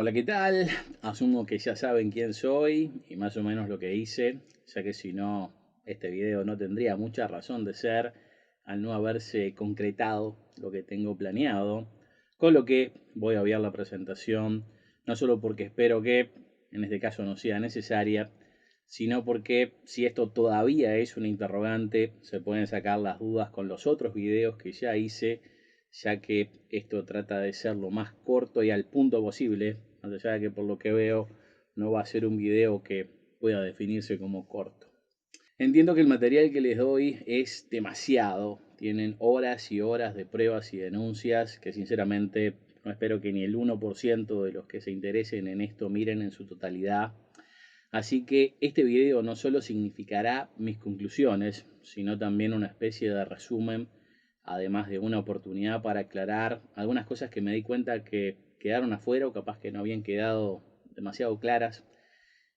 Hola, ¿qué tal? Asumo que ya saben quién soy y más o menos lo que hice, ya que si no, este video no tendría mucha razón de ser al no haberse concretado lo que tengo planeado, con lo que voy a obviar la presentación, no solo porque espero que en este caso no sea necesaria, sino porque si esto todavía es una interrogante, se pueden sacar las dudas con los otros videos que ya hice, ya que esto trata de ser lo más corto y al punto posible, más allá de que por lo que veo no va a ser un video que pueda definirse como corto. Entiendo que el material que les doy es demasiado, tienen horas y horas de pruebas y denuncias que sinceramente no espero que ni el 1% de los que se interesen en esto miren en su totalidad. Así que este video no solo significará mis conclusiones, sino también una especie de resumen, además de una oportunidad para aclarar algunas cosas que me di cuenta que quedaron afuera o capaz que no habían quedado demasiado claras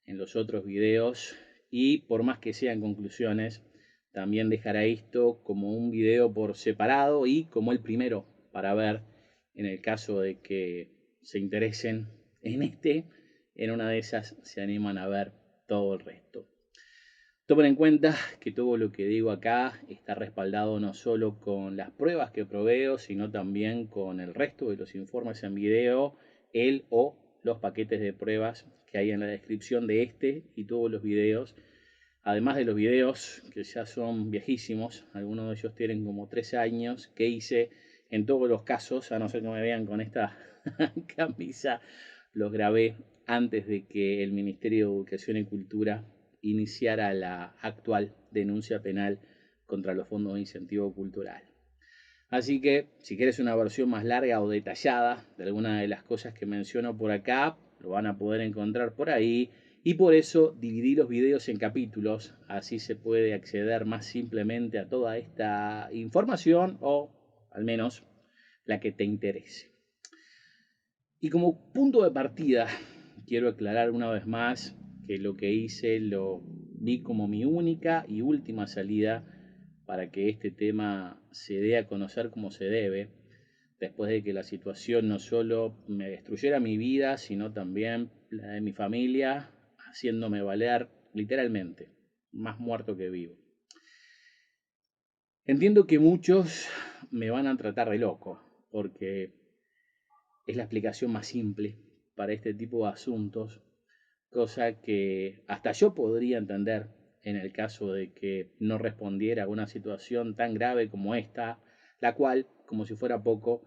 en los otros videos. Y por más que sean conclusiones, también dejará esto como un video por separado y como el primero para ver en el caso de que se interesen en este. En una de esas se animan a ver todo el resto. Tomen en cuenta que todo lo que digo acá está respaldado no solo con las pruebas que proveo, sino también con el resto de los informes en video, el o los paquetes de pruebas que hay en la descripción de este y todos los videos. Además de los videos que ya son viejísimos, algunos de ellos tienen como 3 años, que hice en todos los casos, a no ser que me vean con esta camisa, los grabé antes de que el Ministerio de Educación y Cultura iniciara la actual denuncia penal contra los fondos de incentivo cultural. Así que si quieres una versión más larga o detallada de alguna de las cosas que menciono por acá, lo van a poder encontrar por ahí. Y por eso dividí los videos en capítulos, así se puede acceder más simplemente a toda esta información o al menos la que te interese. Y como punto de partida, quiero aclarar una vez más que lo que hice lo vi como mi única y última salida para que este tema se dé a conocer como se debe, después de que la situación no solo me destruyera mi vida, sino también la de mi familia, haciéndome valer literalmente, más muerto que vivo. Entiendo que muchos me van a tratar de loco, porque es la explicación más simple para este tipo de asuntos, cosa que hasta yo podría entender en el caso de que no respondiera a una situación tan grave como esta, la cual, como si fuera poco,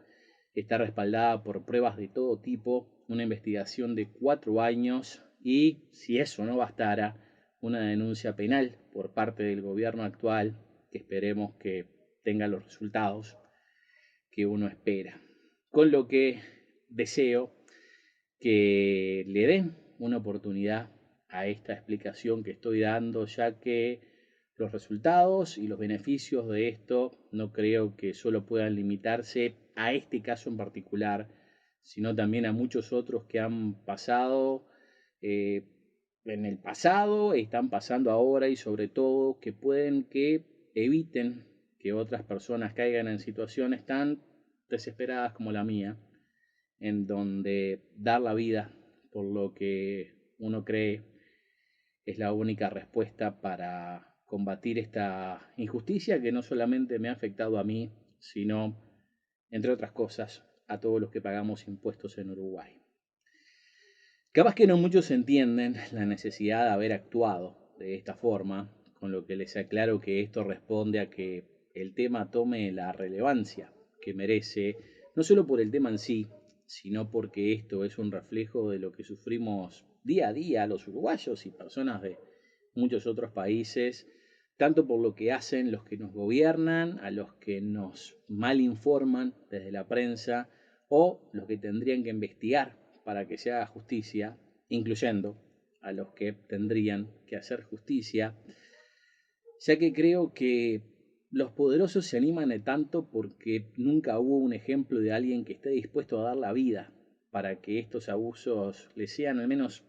está respaldada por pruebas de todo tipo, una investigación de 4 años y, si eso no bastara, una denuncia penal por parte del gobierno actual que esperemos que tenga los resultados que uno espera. Con lo que deseo que le den una oportunidad a esta explicación que estoy dando, ya que los resultados y los beneficios de esto no creo que solo puedan limitarse a este caso en particular, sino también a muchos otros que han pasado eh, en el pasado, están pasando ahora y sobre todo que pueden que eviten que otras personas caigan en situaciones tan desesperadas como la mía, en donde dar la vida por lo que uno cree es la única respuesta para combatir esta injusticia que no solamente me ha afectado a mí, sino, entre otras cosas, a todos los que pagamos impuestos en Uruguay. Capaz que no muchos entienden la necesidad de haber actuado de esta forma, con lo que les aclaro que esto responde a que el tema tome la relevancia que merece, no solo por el tema en sí, sino porque esto es un reflejo de lo que sufrimos día a día los uruguayos y personas de muchos otros países, tanto por lo que hacen los que nos gobiernan, a los que nos malinforman desde la prensa, o los que tendrían que investigar para que se haga justicia, incluyendo a los que tendrían que hacer justicia, ya que creo que los poderosos se animan de tanto porque nunca hubo un ejemplo de alguien que esté dispuesto a dar la vida para que estos abusos les sean al menos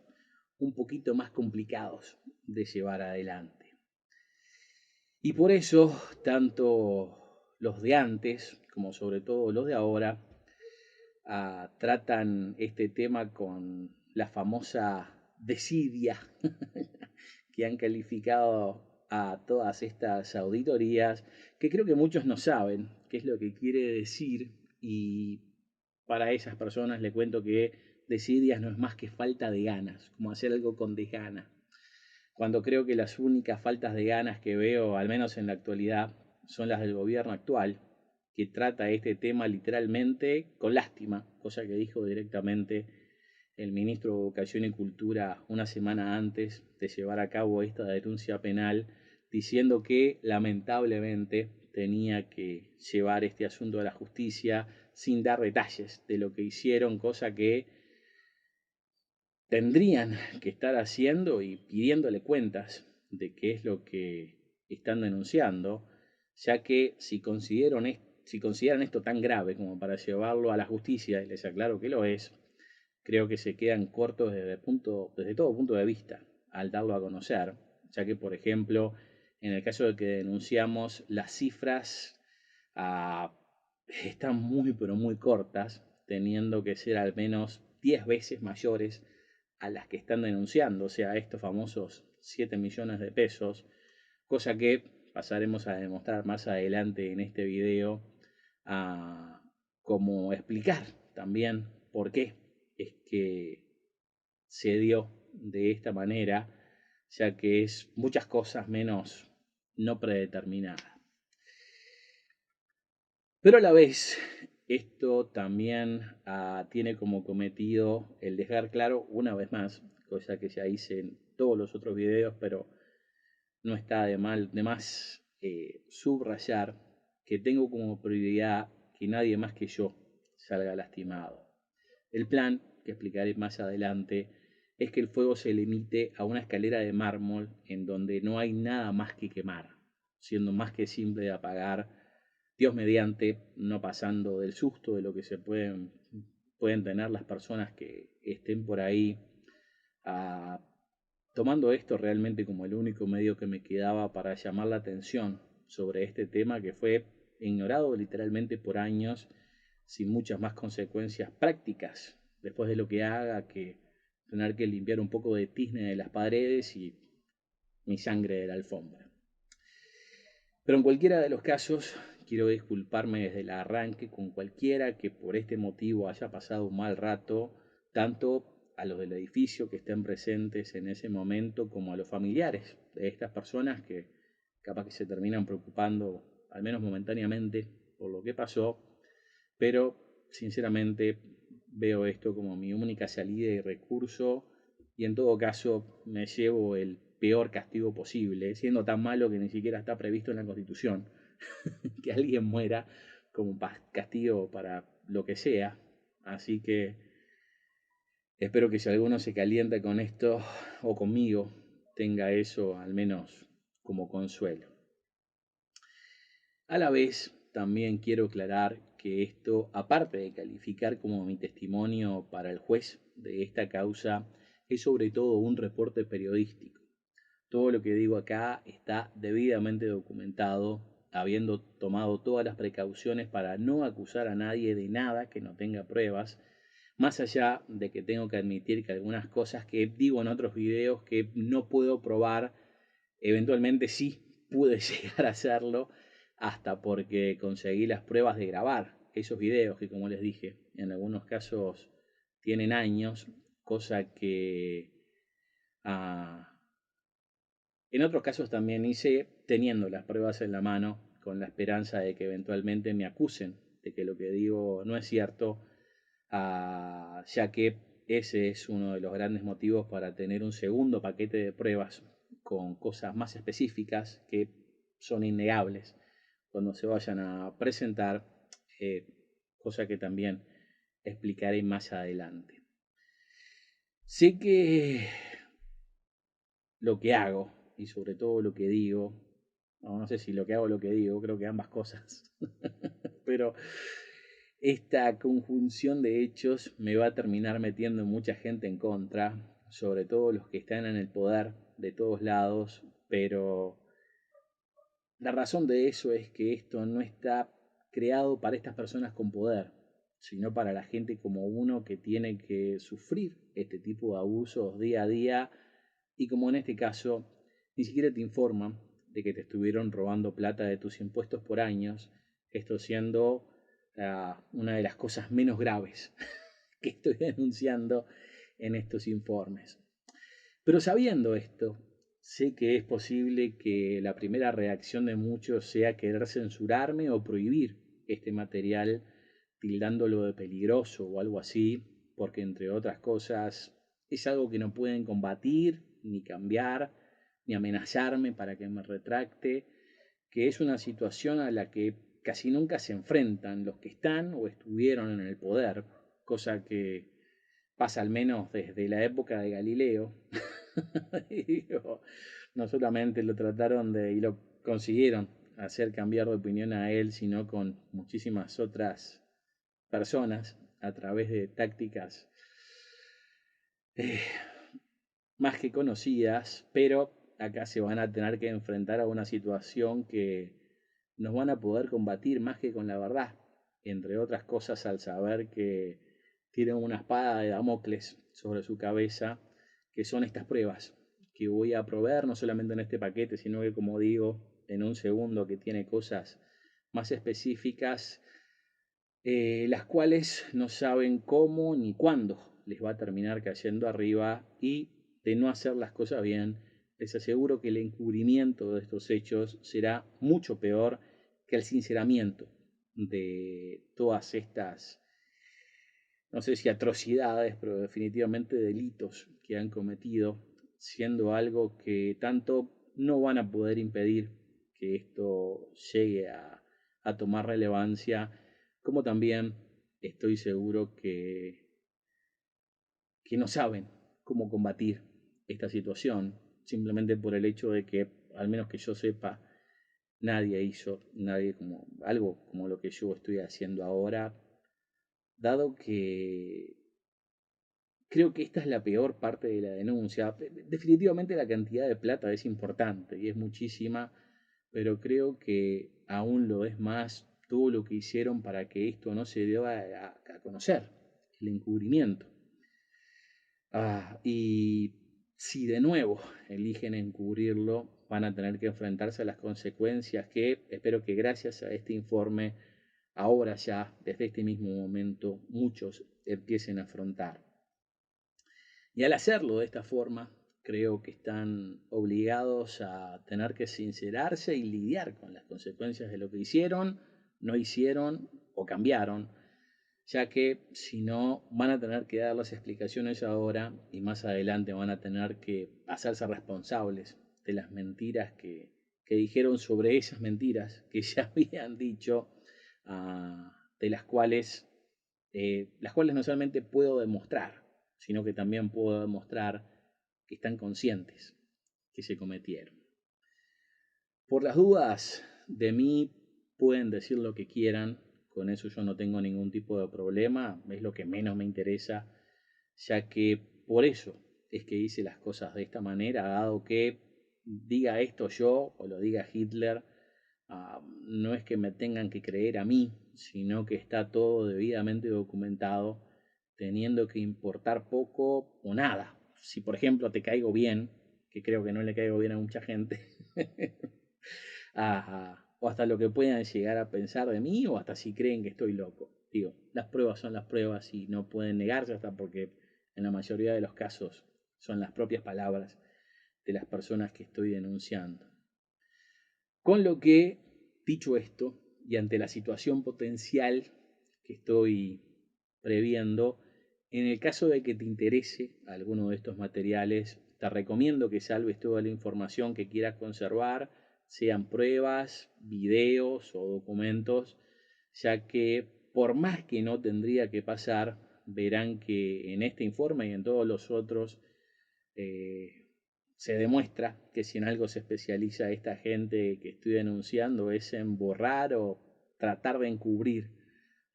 un poquito más complicados de llevar adelante. Y por eso, tanto los de antes como sobre todo los de ahora tratan este tema con la famosa desidia que han calificado a todas estas auditorías, que creo que muchos no saben qué es lo que quiere decir, y para esas personas le cuento que desidias no es más que falta de ganas, como hacer algo con desgana. Cuando creo que las únicas faltas de ganas que veo, al menos en la actualidad, son las del gobierno actual, que trata este tema literalmente con lástima, cosa que dijo directamente el ministro de Educación y Cultura una semana antes de llevar a cabo esta denuncia penal, diciendo que lamentablemente tenía que llevar este asunto a la justicia sin dar detalles de lo que hicieron, cosa que tendrían que estar haciendo y pidiéndole cuentas de qué es lo que están denunciando, ya que si consideran esto tan grave como para llevarlo a la justicia, y les aclaro que lo es, creo que se quedan cortos desde todo punto de vista al darlo a conocer, ya que, por ejemplo, en el caso de que denunciamos, las cifras ah, están muy, pero muy cortas, teniendo que ser al menos 10 veces mayores a las que están denunciando, o sea, estos famosos 7 millones de pesos, cosa que pasaremos a demostrar más adelante en este video, a cómo explicar también por qué es que se dio de esta manera, ya que es muchas cosas menos no predeterminada. Pero a la vez, esto también tiene como cometido el dejar claro una vez más, cosa que ya hice en todos los otros videos, pero no está de más subrayar que tengo como prioridad que nadie más que yo salga lastimado. El plan, que explicaré más adelante, es que el fuego se limite a una escalera de mármol en donde no hay nada más que quemar, siendo más que simple de apagar, Dios mediante, no pasando del susto de lo que pueden tener las personas que estén por ahí, a, tomando esto realmente como el único medio que me quedaba para llamar la atención sobre este tema que fue ignorado literalmente por años, sin muchas más consecuencias prácticas, después de lo que haga que tener que limpiar un poco de tizne de las paredes y mi sangre de la alfombra. Pero en cualquiera de los casos, quiero disculparme desde el arranque con cualquiera que por este motivo haya pasado un mal rato, tanto a los del edificio que estén presentes en ese momento como a los familiares de estas personas que capaz que se terminan preocupando, al menos momentáneamente, por lo que pasó, pero sinceramente veo esto como mi única salida y recurso, y en todo caso me llevo el peor castigo posible, siendo tan malo que ni siquiera está previsto en la Constitución que alguien muera como castigo para lo que sea. Así que espero que si alguno se calienta con esto o conmigo, tenga eso al menos como consuelo. A la vez, también quiero aclarar que esto, aparte de calificar como mi testimonio para el juez de esta causa, es sobre todo un reporte periodístico. Todo lo que digo acá está debidamente documentado, habiendo tomado todas las precauciones para no acusar a nadie de nada que no tenga pruebas, más allá de que tengo que admitir que algunas cosas que digo en otros videos que no puedo probar, eventualmente sí pude llegar a hacerlo, hasta porque conseguí las pruebas de grabar esos videos que, como les dije, en algunos casos tienen años, cosa que en otros casos también hice teniendo las pruebas en la mano, con la esperanza de que eventualmente me acusen de que lo que digo no es cierto, ya que ese es uno de los grandes motivos para tener un segundo paquete de pruebas con cosas más específicas que son innegables cuando se vayan a presentar, eh, cosa que también explicaré más adelante. Sé que lo que hago y sobre todo lo que digo, no sé si lo que hago o lo que digo, creo que ambas cosas, pero esta conjunción de hechos me va a terminar metiendo mucha gente en contra, sobre todo los que están en el poder de todos lados, pero la razón de eso es que esto no está creado para estas personas con poder, sino para la gente como uno que tiene que sufrir este tipo de abusos día a día y como en este caso ni siquiera te informan de que te estuvieron robando plata de tus impuestos por años, esto siendo una de las cosas menos graves que estoy denunciando en estos informes. Pero sabiendo esto, sé que es posible que la primera reacción de muchos sea querer censurarme o prohibir este material tildándolo de peligroso o algo así, porque entre otras cosas es algo que no pueden combatir, ni cambiar, ni amenazarme para que me retracte, que es una situación a la que casi nunca se enfrentan los que están o estuvieron en el poder, cosa que pasa al menos desde la época de Galileo. Y digo, no solamente lo trataron de y lo consiguieron hacer cambiar de opinión a él, sino con muchísimas otras personas a través de tácticas eh, más que conocidas, pero acá se van a tener que enfrentar a una situación que nos van a poder combatir más que con la verdad, entre otras cosas al saber que tienen una espada de Damocles sobre su cabeza, que son estas pruebas que voy a proveer no solamente en este paquete, sino que como digo, en un segundo que tiene cosas más específicas, las cuales no saben cómo ni cuándo les va a terminar cayendo arriba y de no hacer las cosas bien, les aseguro que el encubrimiento de estos hechos será mucho peor que el sinceramiento de todas estas, no sé si atrocidades, pero definitivamente delitos que han cometido, siendo algo que tanto no van a poder impedir que esto llegue a tomar relevancia, como también estoy seguro que no saben cómo combatir esta situación, simplemente por el hecho de que, al menos que yo sepa, nadie como algo como lo que yo estoy haciendo ahora, dado que creo que esta es la peor parte de la denuncia. Definitivamente la cantidad de plata es importante y es muchísima, pero creo que aún lo es más todo lo que hicieron para que esto no se deba a conocer, el encubrimiento. Y si de nuevo eligen encubrirlo, van a tener que enfrentarse a las consecuencias que espero que gracias a este informe, ahora ya, desde este mismo momento, muchos empiecen a afrontar. Y al hacerlo de esta forma, creo que están obligados a tener que sincerarse y lidiar con las consecuencias de lo que hicieron, no hicieron o cambiaron, ya que si no van a tener que dar las explicaciones ahora y más adelante van a tener que hacerse responsables de las mentiras que dijeron sobre esas mentiras que ya habían dicho, de las cuales no solamente puedo demostrar, sino que también puedo demostrar que están conscientes que se cometieron. Por las dudas de mí pueden decir lo que quieran, con eso yo no tengo ningún tipo de problema, es lo que menos me interesa, ya que por eso es que hice las cosas de esta manera, dado que diga esto yo o lo diga Hitler, no es que me tengan que creer a mí, sino que está todo debidamente documentado, teniendo que importar poco o nada. Si por ejemplo te caigo bien, que creo que no le caigo bien a mucha gente, o hasta lo que puedan llegar a pensar de mí, o hasta si creen que estoy loco. Digo, las pruebas son las pruebas y no pueden negarse hasta porque en la mayoría de los casos son las propias palabras de las personas que estoy denunciando. Con lo que, dicho esto, y ante la situación potencial que estoy previendo, en el caso de que te interese alguno de estos materiales, te recomiendo que salves toda la información que quieras conservar, sean pruebas, videos o documentos, ya que por más que no tendría que pasar, verán que en este informe y en todos los otros se demuestra que si en algo se especializa esta gente que estoy denunciando es en borrar o tratar de encubrir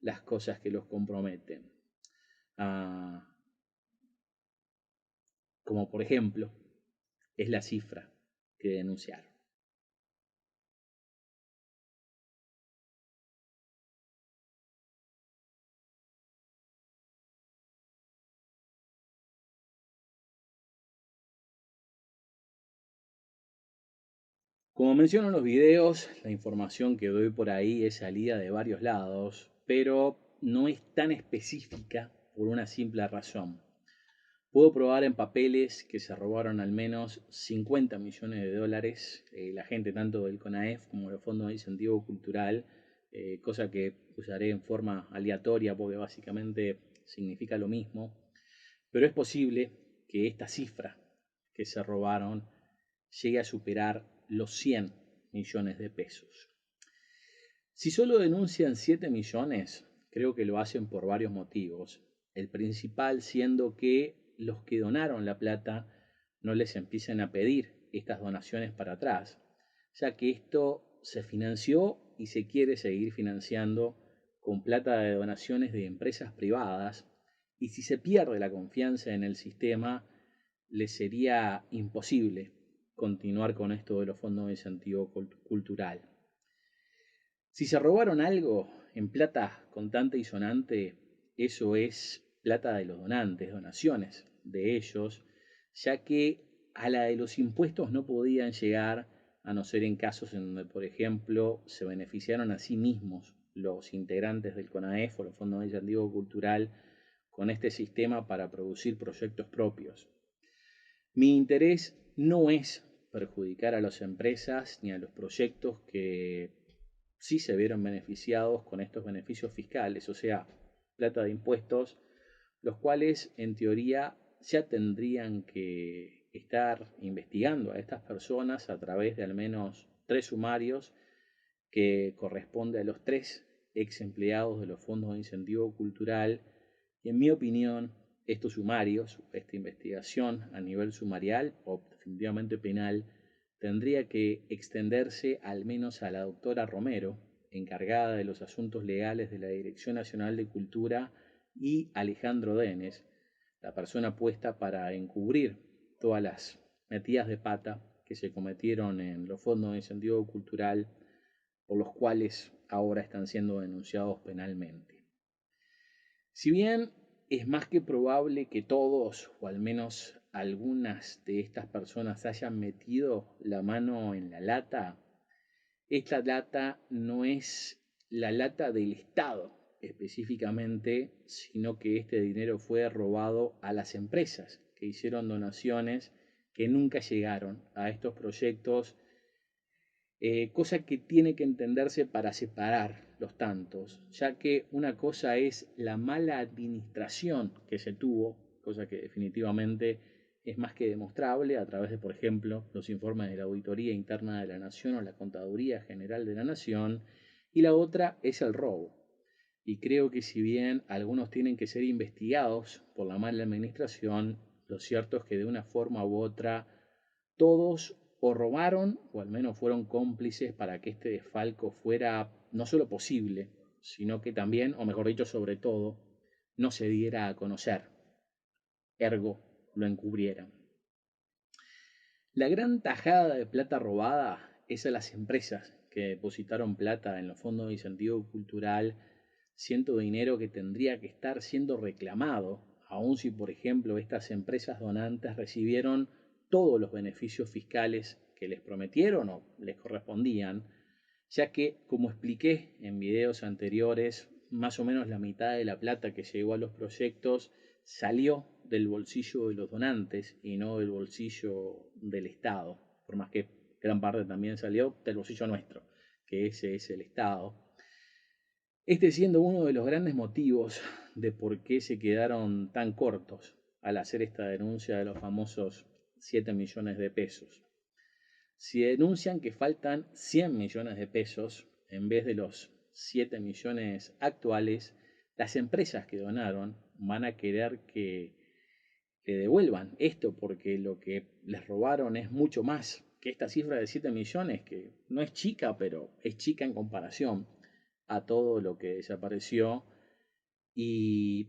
las cosas que los comprometen. Como por ejemplo es la cifra que denunciaron. Como menciono en los videos, la información que doy por ahí es salida de varios lados, pero no es tan específica por una simple razón. Puedo probar en papeles que se robaron al menos 50 millones de dólares la gente tanto del CONAEF como del Fondo de Incentivo Cultural, cosa que usaré en forma aleatoria porque básicamente significa lo mismo, pero es posible que esta cifra que se robaron llegue a superar los 100 millones de pesos. Si solo denuncian 7 millones, creo que lo hacen por varios motivos. El principal siendo que los que donaron la plata no les empiecen a pedir estas donaciones para atrás, ya que esto se financió y se quiere seguir financiando con plata de donaciones de empresas privadas, y si se pierde la confianza en el sistema, les sería imposible continuar con esto de los fondos de incentivo cultural. Si se robaron algo en plata contante y sonante, eso es plata de los donantes, donaciones de ellos, ya que a la de los impuestos no podían llegar, a no ser en casos en donde, por ejemplo, se beneficiaron a sí mismos los integrantes del CONAEF o los Fondos de Incentivo Cultural con este sistema para producir proyectos propios. Mi interés no es perjudicar a las empresas ni a los proyectos que sí se vieron beneficiados con estos beneficios fiscales, o sea, plata de impuestos, los cuales en teoría ya tendrían que estar investigando a estas personas a través de al menos 3 sumarios que corresponde a los 3 ex empleados de los fondos de incentivo cultural. Y en mi opinión, estos sumarios, esta investigación a nivel sumarial o definitivamente penal, tendría que extenderse al menos a la doctora Romero, encargada de los asuntos legales de la Dirección Nacional de Cultura, y Alejandro Denes, la persona puesta para encubrir todas las metidas de pata que se cometieron en los fondos de incentivo cultural, por los cuales ahora están siendo denunciados penalmente. Si bien es más que probable que todos, o al menos algunas de estas personas, hayan metido la mano en la lata, esta lata no es la lata del Estado específicamente, sino que este dinero fue robado a las empresas que hicieron donaciones que nunca llegaron a estos proyectos, cosa que tiene que entenderse para separar los tantos, ya que una cosa es la mala administración que se tuvo, cosa que definitivamente es más que demostrable a través de, por ejemplo, los informes de la Auditoría Interna de la Nación o la Contaduría General de la Nación, y la otra es el robo. Y creo que si bien algunos tienen que ser investigados por la mala administración, lo cierto es que de una forma u otra todos o robaron o al menos fueron cómplices para que este desfalco fuera no solo posible, sino que también, o mejor dicho, sobre todo, no se diera a conocer, ergo lo encubrieran. La gran tajada de plata robada es a las empresas que depositaron plata en los fondos de incentivo cultural, siendo dinero que tendría que estar siendo reclamado, aun si, por ejemplo, estas empresas donantes recibieron todos los beneficios fiscales que les prometieron o les correspondían, ya que, como expliqué en videos anteriores, más o menos la mitad de la plata que llegó a los proyectos salió del bolsillo de los donantes y no del bolsillo del Estado, por más que gran parte también salió del bolsillo nuestro, que ese es el Estado. Este siendo uno de los grandes motivos de por qué se quedaron tan cortos al hacer esta denuncia de los famosos 7 millones de pesos. Si denuncian que faltan 100 millones de pesos en vez de los 7 millones actuales, las empresas que donaron van a querer que le devuelvan esto porque lo que les robaron es mucho más que esta cifra de 7 millones, que no es chica, pero es chica en comparación a todo lo que desapareció. Y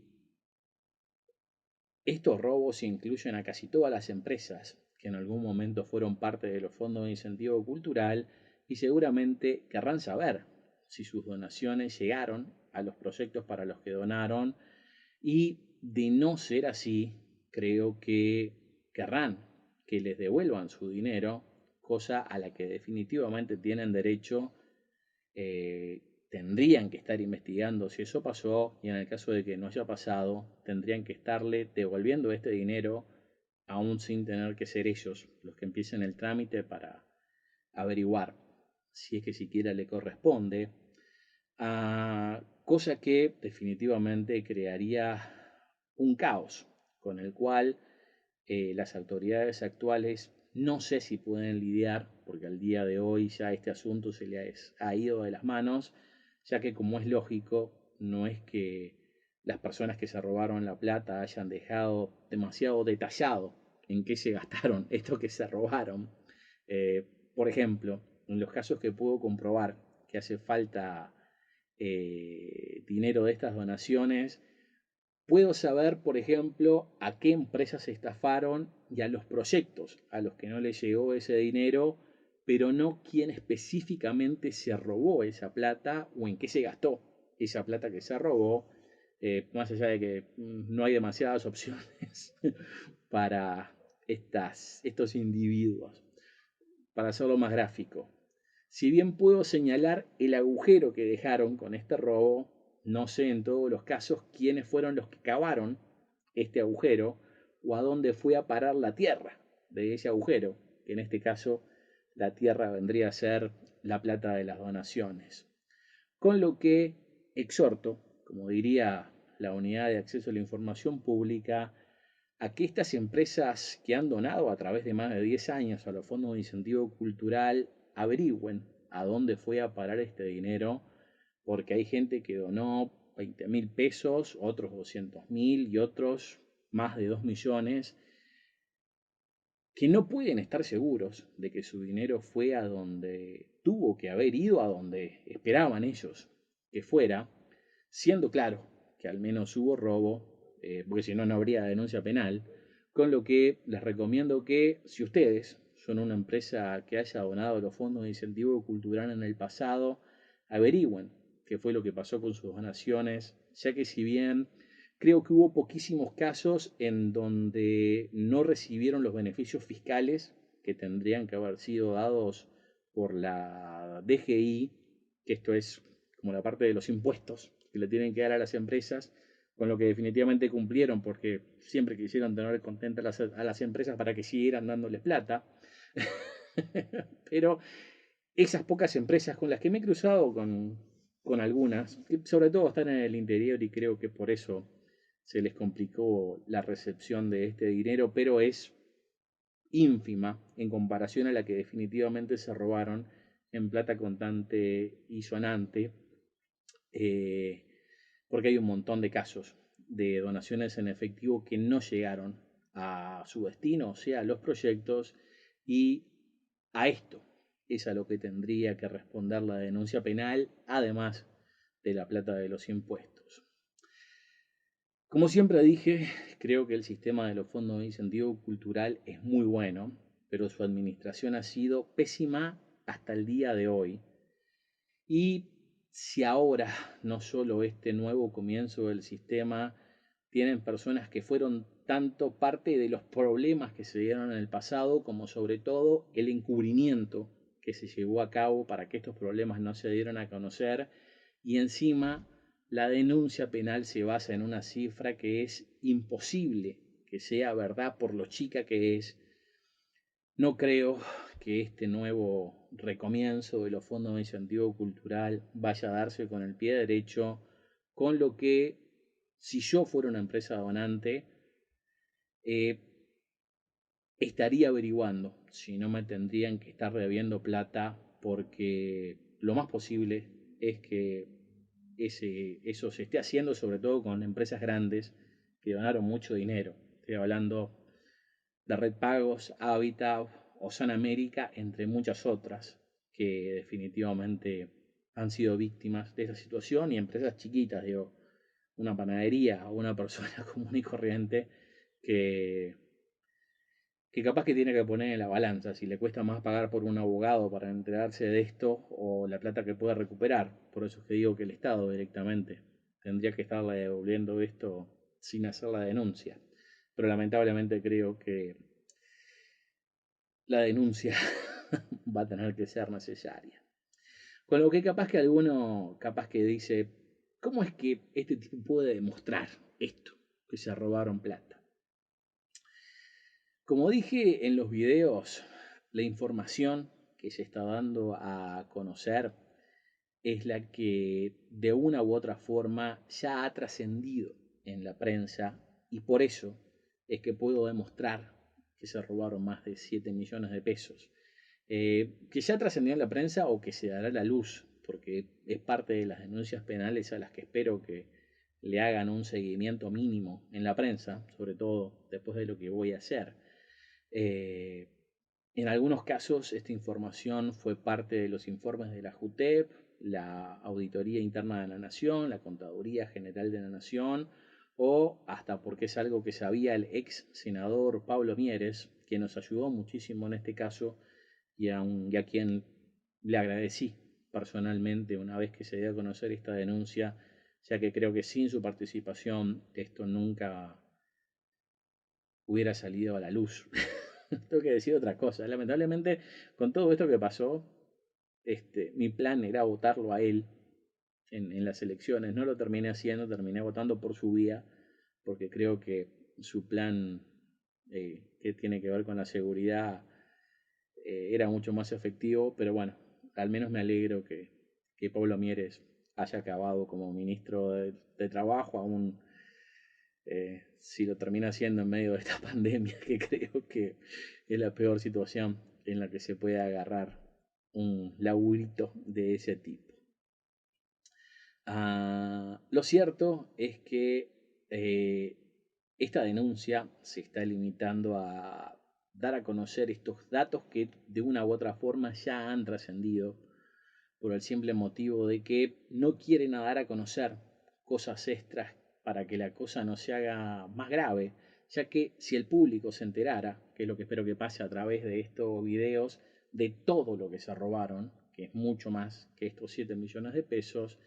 estos robos incluyen a casi todas las empresas que en algún momento fueron parte de los fondos de incentivo cultural y seguramente querrán saber si sus donaciones llegaron a los proyectos para los que donaron, y de no ser así, creo que querrán que les devuelvan su dinero cosa a la que definitivamente tienen derecho. Tendrían que estar investigando si eso pasó, y en el caso de que no haya pasado, tendrían que estarle devolviendo este dinero, aún sin tener que ser ellos los que empiecen el trámite para averiguar si es que siquiera le corresponde. Cosa que definitivamente crearía un caos con el cual las autoridades actuales no sé si pueden lidiar, porque al día de hoy ya este asunto se les ha ido de las manos, ya que, como es lógico, no es que las personas que se robaron la plata hayan dejado demasiado detallado en qué se gastaron esto que se robaron. Por ejemplo, en los casos que puedo comprobar que hace falta dinero de estas donaciones, puedo saber, por ejemplo, a qué empresas se estafaron y a los proyectos a los que no les llegó ese dinero, pero no quién específicamente se robó esa plata o en qué se gastó esa plata que se robó, más allá de que no hay demasiadas opciones para estos individuos. Para hacerlo más gráfico, si bien puedo señalar el agujero que dejaron con este robo, no sé en todos los casos quiénes fueron los que cavaron este agujero o a dónde fue a parar la tierra de ese agujero, que en este caso la tierra vendría a ser la plata de las donaciones. Con lo que exhorto, como diría la Unidad de Acceso a la Información Pública, a que estas empresas que han donado a través de más de 10 años a los fondos de incentivo cultural averigüen a dónde fue a parar este dinero, porque hay gente que donó 20.000 pesos, otros 200.000 y otros más de 2 millones, que no pueden estar seguros de que su dinero fue a donde tuvo que haber ido, a donde esperaban ellos que fuera, siendo claro que al menos hubo robo, porque si no, no habría denuncia penal, con lo que les recomiendo que, si ustedes son una empresa que haya donado los fondos de incentivo cultural en el pasado, averigüen qué fue lo que pasó con sus donaciones, ya que si bien creo que hubo poquísimos casos en donde no recibieron los beneficios fiscales que tendrían que haber sido dados por la DGI, que esto es como la parte de los impuestos que le tienen que dar a las empresas, con lo que definitivamente cumplieron porque siempre quisieron tener contentas a las empresas para que siguieran dándoles plata. Pero esas pocas empresas con las que me he cruzado con algunas, que sobre todo están en el interior y creo que por eso se les complicó la recepción de este dinero, pero es ínfima en comparación a la que definitivamente se robaron en plata contante y sonante, eh, porque hay un montón de casos de donaciones en efectivo que no llegaron a su destino, o sea, a los proyectos, y a esto es a lo que tendría que responder la denuncia penal, además de la plata de los impuestos. Como siempre dije, creo que el sistema de los fondos de incentivo cultural es muy bueno, pero su administración ha sido pésima hasta el día de hoy. Y si ahora, no solo este nuevo comienzo del sistema, tienen personas que fueron tanto parte de los problemas que se dieron en el pasado, como sobre todo el encubrimiento que se llevó a cabo para que estos problemas no se dieran a conocer, y encima la denuncia penal se basa en una cifra que es imposible que sea verdad por lo chica que es. No creo que este nuevo recomienzo de los fondos de incentivo cultural vaya a darse con el pie derecho, con lo que, si yo fuera una empresa donante, eh, estaría averiguando si no me tendrían que estar debiendo plata, porque lo más posible es que eso se esté haciendo, sobre todo con empresas grandes que donaron mucho dinero. Estoy hablando de Red Pagos, Habitat o San América, entre muchas otras, que definitivamente han sido víctimas de esa situación, y empresas chiquitas, digo, una panadería o una persona común y corriente que, que capaz que tiene que poner en la balanza si le cuesta más pagar por un abogado para enterarse de esto o la plata que puede recuperar. Por eso es que digo que el Estado directamente tendría que estarle devolviendo esto sin hacer la denuncia. Pero lamentablemente creo que la denuncia va a tener que ser necesaria. Con lo que capaz que alguno, capaz que dice, ¿cómo es que este tipo puede demostrar esto? Que se robaron plata. Como dije en los videos, la información que se está dando a conocer es la que de una u otra forma ya ha trascendido en la prensa y por eso es que puedo demostrar que se robaron más de 7 millones de pesos. Que ya trascendió en la prensa o que se dará a la luz, porque es parte de las denuncias penales a las que espero que le hagan un seguimiento mínimo en la prensa, sobre todo después de lo que voy a hacer. Eh, en algunos casos esta información fue parte de los informes de la JUTEP, la Auditoría Interna de la Nación, la Contaduría General de la Nación, o hasta porque es algo que sabía el ex senador Pablo Mieres, que nos ayudó muchísimo en este caso y a quien le agradecí personalmente una vez que se dio a conocer esta denuncia, ya que creo que sin su participación esto nunca hubiera salido a la luz. Tengo que decir otra cosa. Lamentablemente, con todo esto que pasó, mi plan era votarlo a él en las elecciones. No lo terminé haciendo, terminé votando por su vía, porque creo que su plan que tiene que ver con la seguridad era mucho más efectivo, pero bueno, al menos me alegro que Pablo Mieres haya acabado como ministro de Trabajo, aún si lo termina haciendo en medio de esta pandemia, que creo que es la peor situación en la que se puede agarrar un laburito de ese tipo. Lo cierto es que esta denuncia se está limitando a dar a conocer estos datos que de una u otra forma ya han trascendido por el simple motivo de que no quieren dar a conocer cosas extras para que la cosa no se haga más grave, ya que si el público se enterara, que es lo que espero que pase a través de estos videos, de todo lo que se robaron, que es mucho más que estos 7 millones de pesos,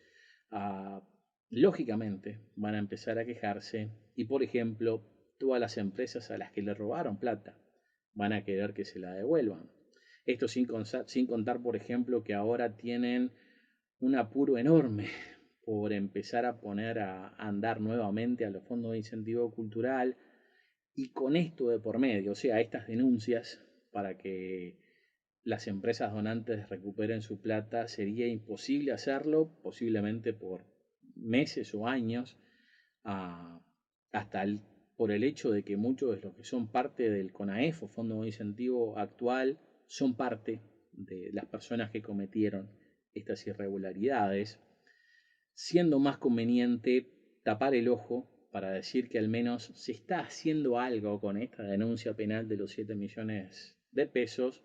ah, lógicamente van a empezar a quejarse y, por ejemplo, todas las empresas a las que le robaron plata van a querer que se la devuelvan. Esto sin contar, por ejemplo, que ahora tienen un apuro enorme por empezar a poner a andar nuevamente a los fondos de incentivo cultural y con esto de por medio, o sea, estas denuncias para que las empresas donantes recuperen su plata, sería imposible hacerlo, posiblemente por meses o años, ah, hasta por el hecho de que muchos de los que son parte del CONAEF o Fondo de Incentivo actual son parte de las personas que cometieron estas irregularidades, siendo más conveniente tapar el ojo para decir que al menos se está haciendo algo con esta denuncia penal de los 7 millones de pesos,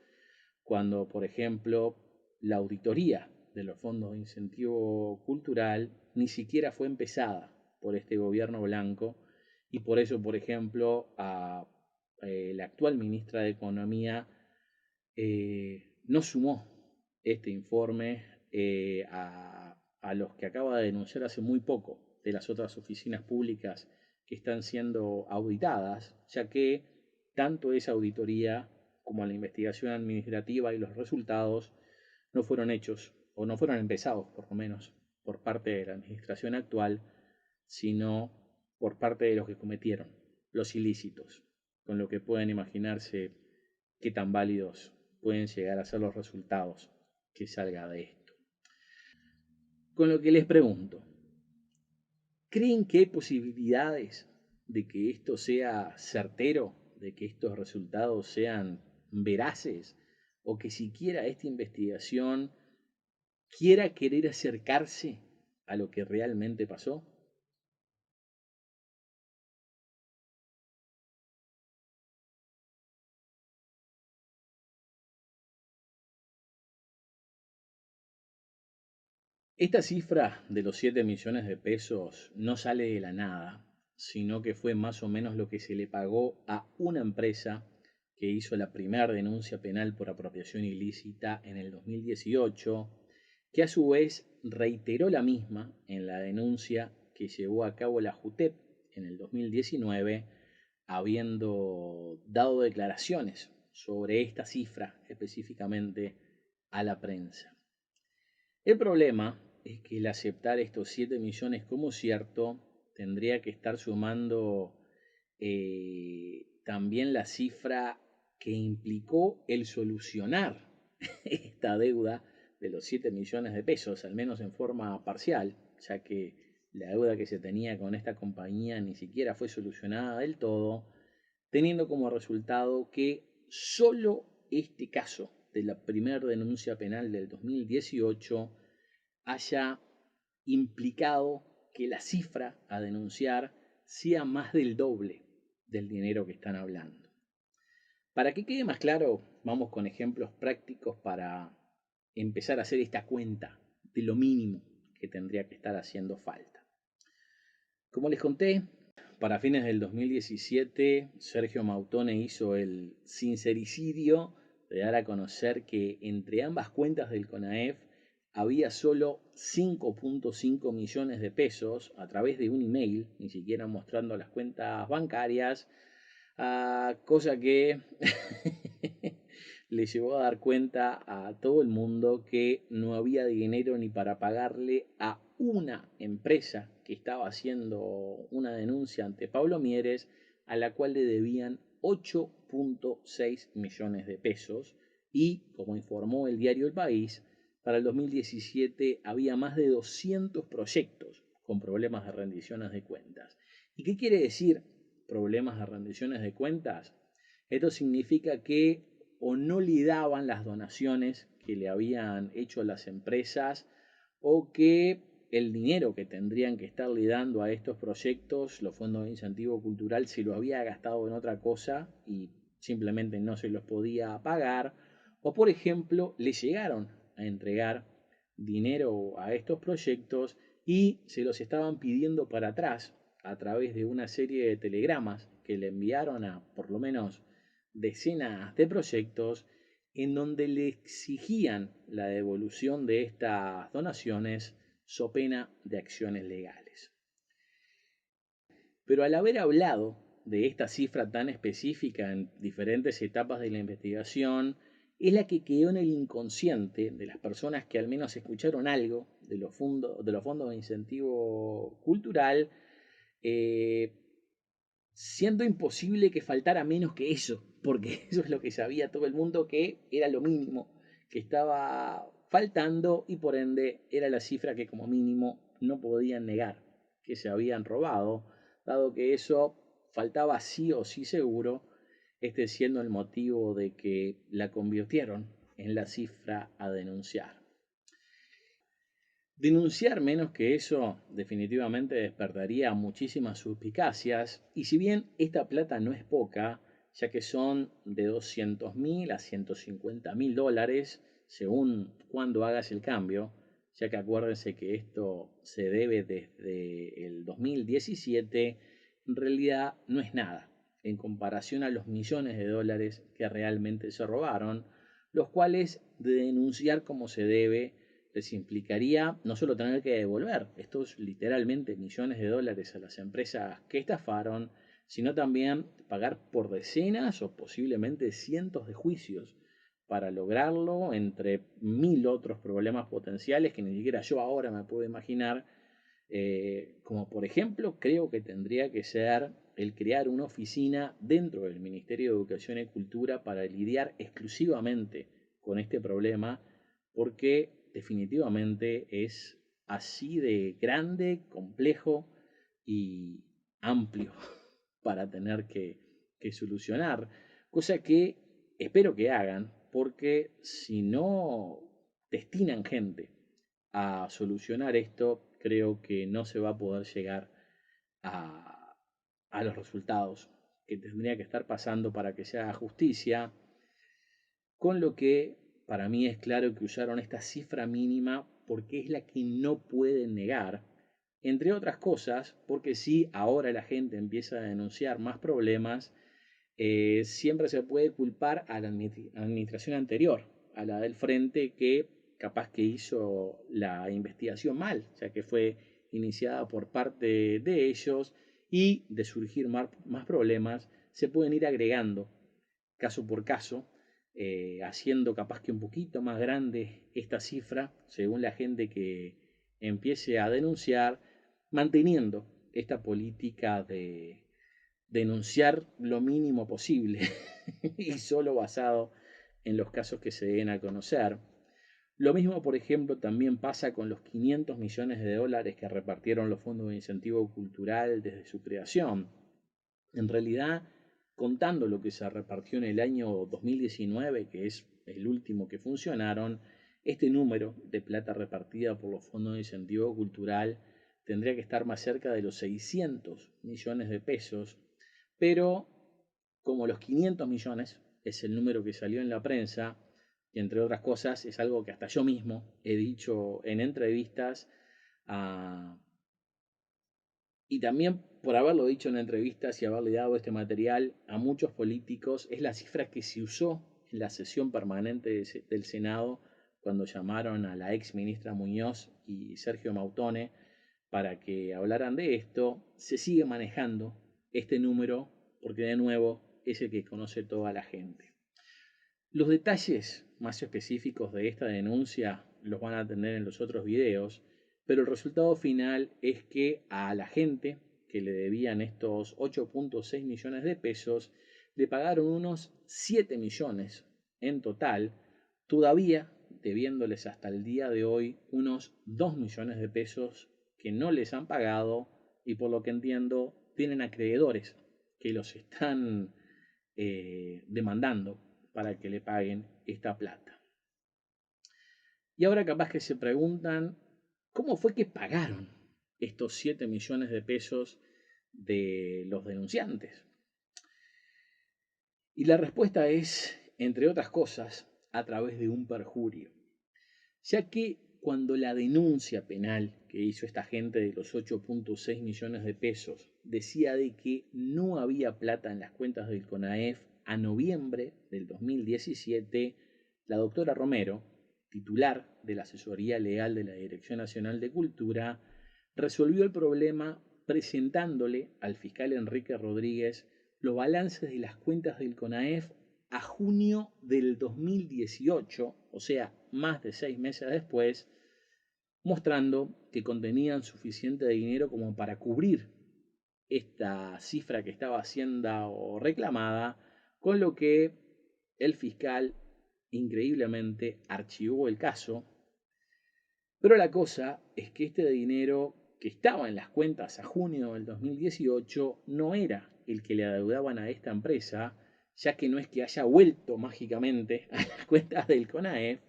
cuando, por ejemplo, la auditoría de los fondos de incentivo cultural ni siquiera fue empezada por este gobierno blanco y por eso, por ejemplo, la actual ministra de Economía no sumó este informe a los que acaba de denunciar hace muy poco de las otras oficinas públicas que están siendo auditadas, ya que tanto esa auditoría como la investigación administrativa y los resultados no fueron hechos, o no fueron empezados por lo menos, por parte de la administración actual, sino por parte de los que cometieron los ilícitos, con lo que pueden imaginarse qué tan válidos pueden llegar a ser los resultados que salga de esto. Con lo que les pregunto, ¿creen que hay posibilidades de que esto sea certero, de que estos resultados sean veraces, o que siquiera esta investigación quiera querer acercarse a lo que realmente pasó? Esta cifra de los 7 millones de pesos no sale de la nada, sino que fue más o menos lo que se le pagó a una empresa que hizo la primera denuncia penal por apropiación ilícita en el 2018, que a su vez reiteró la misma en la denuncia que llevó a cabo la JUTEP en el 2019, habiendo dado declaraciones sobre esta cifra específicamente a la prensa. El problema es que el aceptar estos 7 millones como cierto tendría que estar sumando también la cifra que implicó el solucionar esta deuda de los 7 millones de pesos, al menos en forma parcial, ya que la deuda que se tenía con esta compañía ni siquiera fue solucionada del todo, teniendo como resultado que solo este caso de la primera denuncia penal del 2018 haya implicado que la cifra a denunciar sea más del doble del dinero que están hablando. Para que quede más claro, vamos con ejemplos prácticos para empezar a hacer esta cuenta de lo mínimo que tendría que estar haciendo falta. Como les conté, para fines del 2017, Sergio Mautone hizo el sincericidio de dar a conocer que entre ambas cuentas del CONAEF había solo 5.5 millones de pesos a través de un email, ni siquiera mostrando las cuentas bancarias, cosa que le llevó a dar cuenta a todo el mundo que no había dinero ni para pagarle a una empresa que estaba haciendo una denuncia ante Pablo Mieres, a la cual le debían 8.6 millones de pesos y, como informó el diario El País, para el 2017 había más de 200 proyectos con problemas de rendiciones de cuentas. ¿Y qué quiere decir problemas de rendiciones de cuentas? Esto significa que o no le daban las donaciones que le habían hecho las empresas o que el dinero que tendrían que estarle dando a estos proyectos, los fondos de incentivo cultural, se lo había gastado en otra cosa y simplemente no se los podía pagar. O por ejemplo, le llegaron a entregar dinero a estos proyectos y se los estaban pidiendo para atrás a través de una serie de telegramas que le enviaron a por lo menos decenas de proyectos en donde le exigían la devolución de estas donaciones so pena de acciones legales. Pero al haber hablado de esta cifra tan específica en diferentes etapas de la investigación, es la que quedó en el inconsciente de las personas que al menos escucharon algo de los fondos de incentivo cultural, eh, siendo imposible que faltara menos que eso, porque eso es lo que sabía todo el mundo, que era lo mínimo que estaba faltando y por ende era la cifra que como mínimo no podían negar que se habían robado, dado que eso faltaba sí o sí seguro, este siendo el motivo de que la convirtieron en la cifra a denunciar. Denunciar menos que eso definitivamente despertaría muchísimas suspicacias y si bien esta plata no es poca, ya que son de 200.000 a 150.000 dólares según cuando hagas el cambio, ya que acuérdense que esto se debe desde el 2017, en realidad no es nada en comparación a los millones de dólares que realmente se robaron, los cuales de denunciar como se debe les implicaría no solo tener que devolver estos literalmente millones de dólares a las empresas que estafaron, sino también pagar por decenas o posiblemente cientos de juicios para lograrlo, entre mil otros problemas potenciales que ni siquiera yo ahora me puedo imaginar, como por ejemplo creo que tendría que ser el crear una oficina dentro del Ministerio de Educación y Cultura para lidiar exclusivamente con este problema, porque definitivamente es así de grande, complejo y amplio para tener que solucionar, cosa que espero que hagan, porque si no destinan gente a solucionar esto, creo que no se va a poder llegar a los resultados que tendría que estar pasando para que se haga justicia, con lo que para mí es claro que usaron esta cifra mínima porque es la que no pueden negar, entre otras cosas, porque si ahora la gente empieza a denunciar más problemas, siempre se puede culpar a la administración anterior, a la del frente, que capaz que hizo la investigación mal, ya que fue iniciada por parte de ellos y de surgir más problemas se pueden ir agregando caso por caso, haciendo capaz que un poquito más grande esta cifra según la gente que empiece a denunciar, manteniendo esta política de denunciar lo mínimo posible y solo basado en los casos que se den a conocer. Lo mismo, por ejemplo, también pasa con los 500 millones de dólares que repartieron los fondos de incentivo cultural desde su creación. En realidad, contando lo que se repartió en el año 2019, que es el último que funcionaron, este número de plata repartida por los fondos de incentivo cultural tendría que estar más cerca de los 600 millones de pesos, pero como los 500 millones es el número que salió en la prensa, y entre otras cosas es algo que hasta yo mismo he dicho en entrevistas, y también por haberlo dicho en entrevistas y haberle dado este material a muchos políticos, es la cifra que se usó en la sesión permanente del Senado cuando llamaron a la ex ministra Muñoz y Sergio Mautone para que hablaran de esto. Se sigue manejando este número porque de nuevo es el que conoce toda la gente. Los detalles más específicos de esta denuncia los van a tener en los otros videos, pero el resultado final es que a la gente que le debían estos 8.6 millones de pesos le pagaron unos 7 millones en total, todavía debiéndoles hasta el día de hoy unos 2 millones de pesos que no les han pagado, y por lo que entiendo tienen acreedores que los están demandando para que le paguen esta plata. Y ahora capaz que se preguntan, ¿cómo fue que pagaron estos 7 millones de pesos de los denunciantes? Y la respuesta es, entre otras cosas, a través de un perjurio. Ya que cuando la denuncia penal que hizo esta gente de los 8.6 millones de pesos decía de que no había plata en las cuentas del CONAEF a noviembre del 2017, la doctora Romero, titular de la Asesoría Legal de la Dirección Nacional de Cultura, resolvió el problema presentándole al fiscal Enrique Rodríguez los balances de las cuentas del CONAEF a junio del 2018, o sea, más de 6 meses después, mostrando que contenían suficiente dinero como para cubrir esta cifra que estaba siendo reclamada, con lo que el fiscal increíblemente archivó el caso. Pero la cosa es que este dinero que estaba en las cuentas a junio del 2018 no era el que le adeudaban a esta empresa, ya que no es que haya vuelto mágicamente a las cuentas del CONAEF,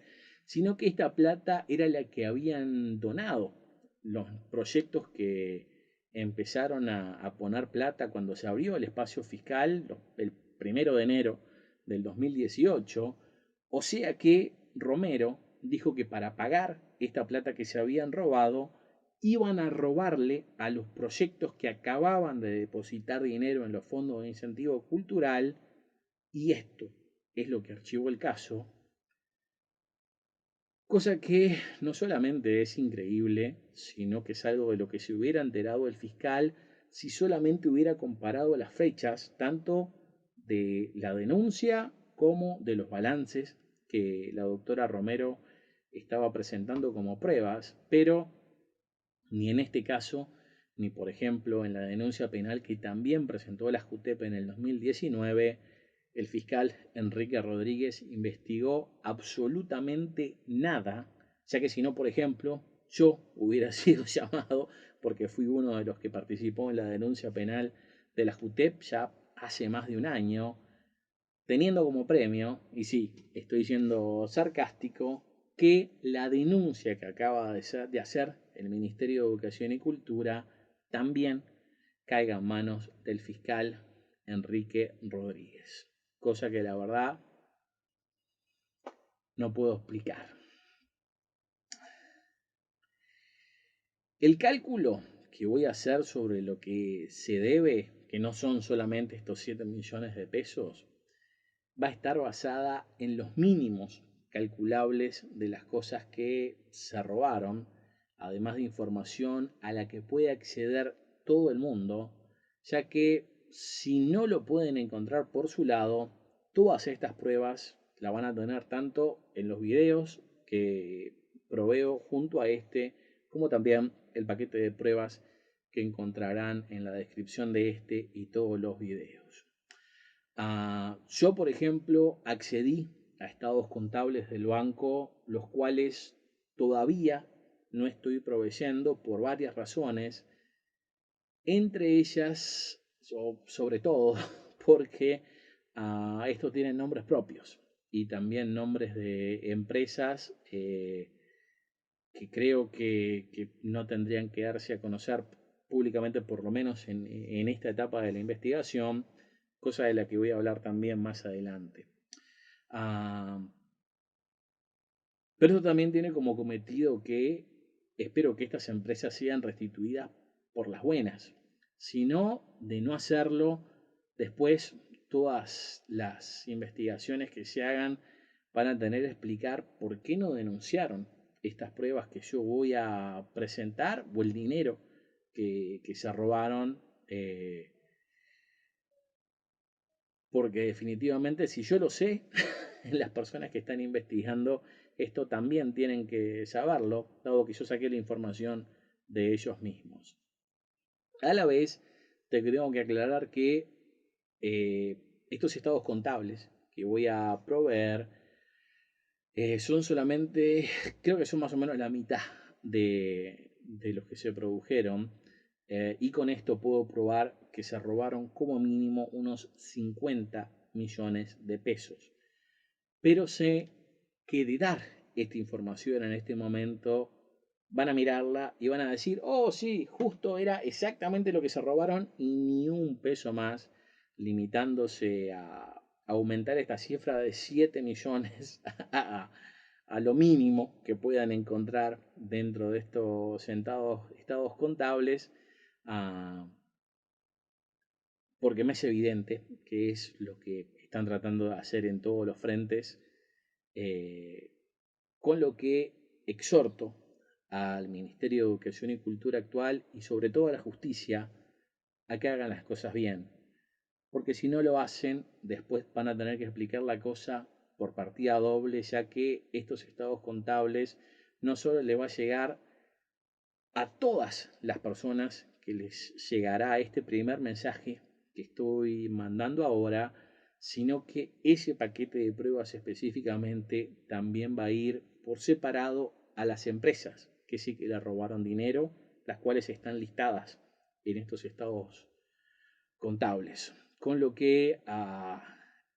sino que esta plata era la que habían donado los proyectos que empezaron a poner plata cuando se abrió el espacio fiscal el 1 de enero del 2018. O sea que Romero dijo que para pagar esta plata que se habían robado, iban a robarle a los proyectos que acababan de depositar dinero en los fondos de incentivo cultural, y esto es lo que archivó el caso. Cosa que no solamente es increíble, sino que es algo de lo que se hubiera enterado el fiscal si solamente hubiera comparado las fechas, tanto de la denuncia como de los balances que la doctora Romero estaba presentando como pruebas, pero ni en este caso, ni por ejemplo en la denuncia penal que también presentó la JUTEP en el 2019, el fiscal Enrique Rodríguez investigó absolutamente nada, ya que si no, por ejemplo, yo hubiera sido llamado, porque fui uno de los que participó en la denuncia penal de la JUTEP ya hace más de un año, teniendo como premio, y sí, estoy siendo sarcástico, que la denuncia que acaba de hacer el Ministerio de Educación y Cultura también caiga en manos del fiscal Enrique Rodríguez. Cosa que la verdad no puedo explicar. El cálculo que voy a hacer sobre lo que se debe, que no son solamente estos 7 millones de pesos, va a estar basada en los mínimos calculables de las cosas que se robaron, además de información a la que puede acceder todo el mundo, ya que si no lo pueden encontrar por su lado, todas estas pruebas las van a tener tanto en los videos que proveo junto a este, como también el paquete de pruebas que encontrarán en la descripción de este y todos los videos. Yo, por ejemplo, accedí a estados contables del banco, los cuales todavía no estoy proveyendo por varias razones, entre ellas, sobre todo, porque estos tienen nombres propios y también nombres de empresas que creo que no tendrían que darse a conocer públicamente, por lo menos en esta etapa de la investigación, cosa de la que voy a hablar también más adelante. Pero eso también tiene como cometido que espero que estas empresas sean restituidas por las buenas. Si no, de no hacerlo, después todas las investigaciones que se hagan van a tener que explicar por qué no denunciaron estas pruebas que yo voy a presentar o el dinero que se robaron. Porque definitivamente si yo lo sé, las personas que están investigando esto también tienen que saberlo, dado que yo saqué la información de ellos mismos. A la vez, te tengo que aclarar que estos estados contables que voy a proveer son solamente, creo que son más o menos la mitad de los que se produjeron. Y con esto puedo probar que se robaron como mínimo unos 50 millones de pesos. Pero sé que de dar esta información en este momento van a mirarla y van a decir, oh sí, justo era exactamente lo que se robaron y ni un peso más, limitándose a aumentar esta cifra de 7 millones a lo mínimo que puedan encontrar dentro de estos estados contables, porque me es evidente que es lo que están tratando de hacer en todos los frentes, con lo que exhorto al Ministerio de Educación y Cultura actual y sobre todo a la justicia a que hagan las cosas bien, porque si no lo hacen, después van a tener que explicar la cosa por partida doble, ya que estos estados contables no solo le va a llegar a todas las personas que les llegará este primer mensaje que estoy mandando ahora, sino que ese paquete de pruebas específicamente también va a ir por separado a las empresas que sí que le robaron dinero, las cuales están listadas en estos estados contables. Con lo que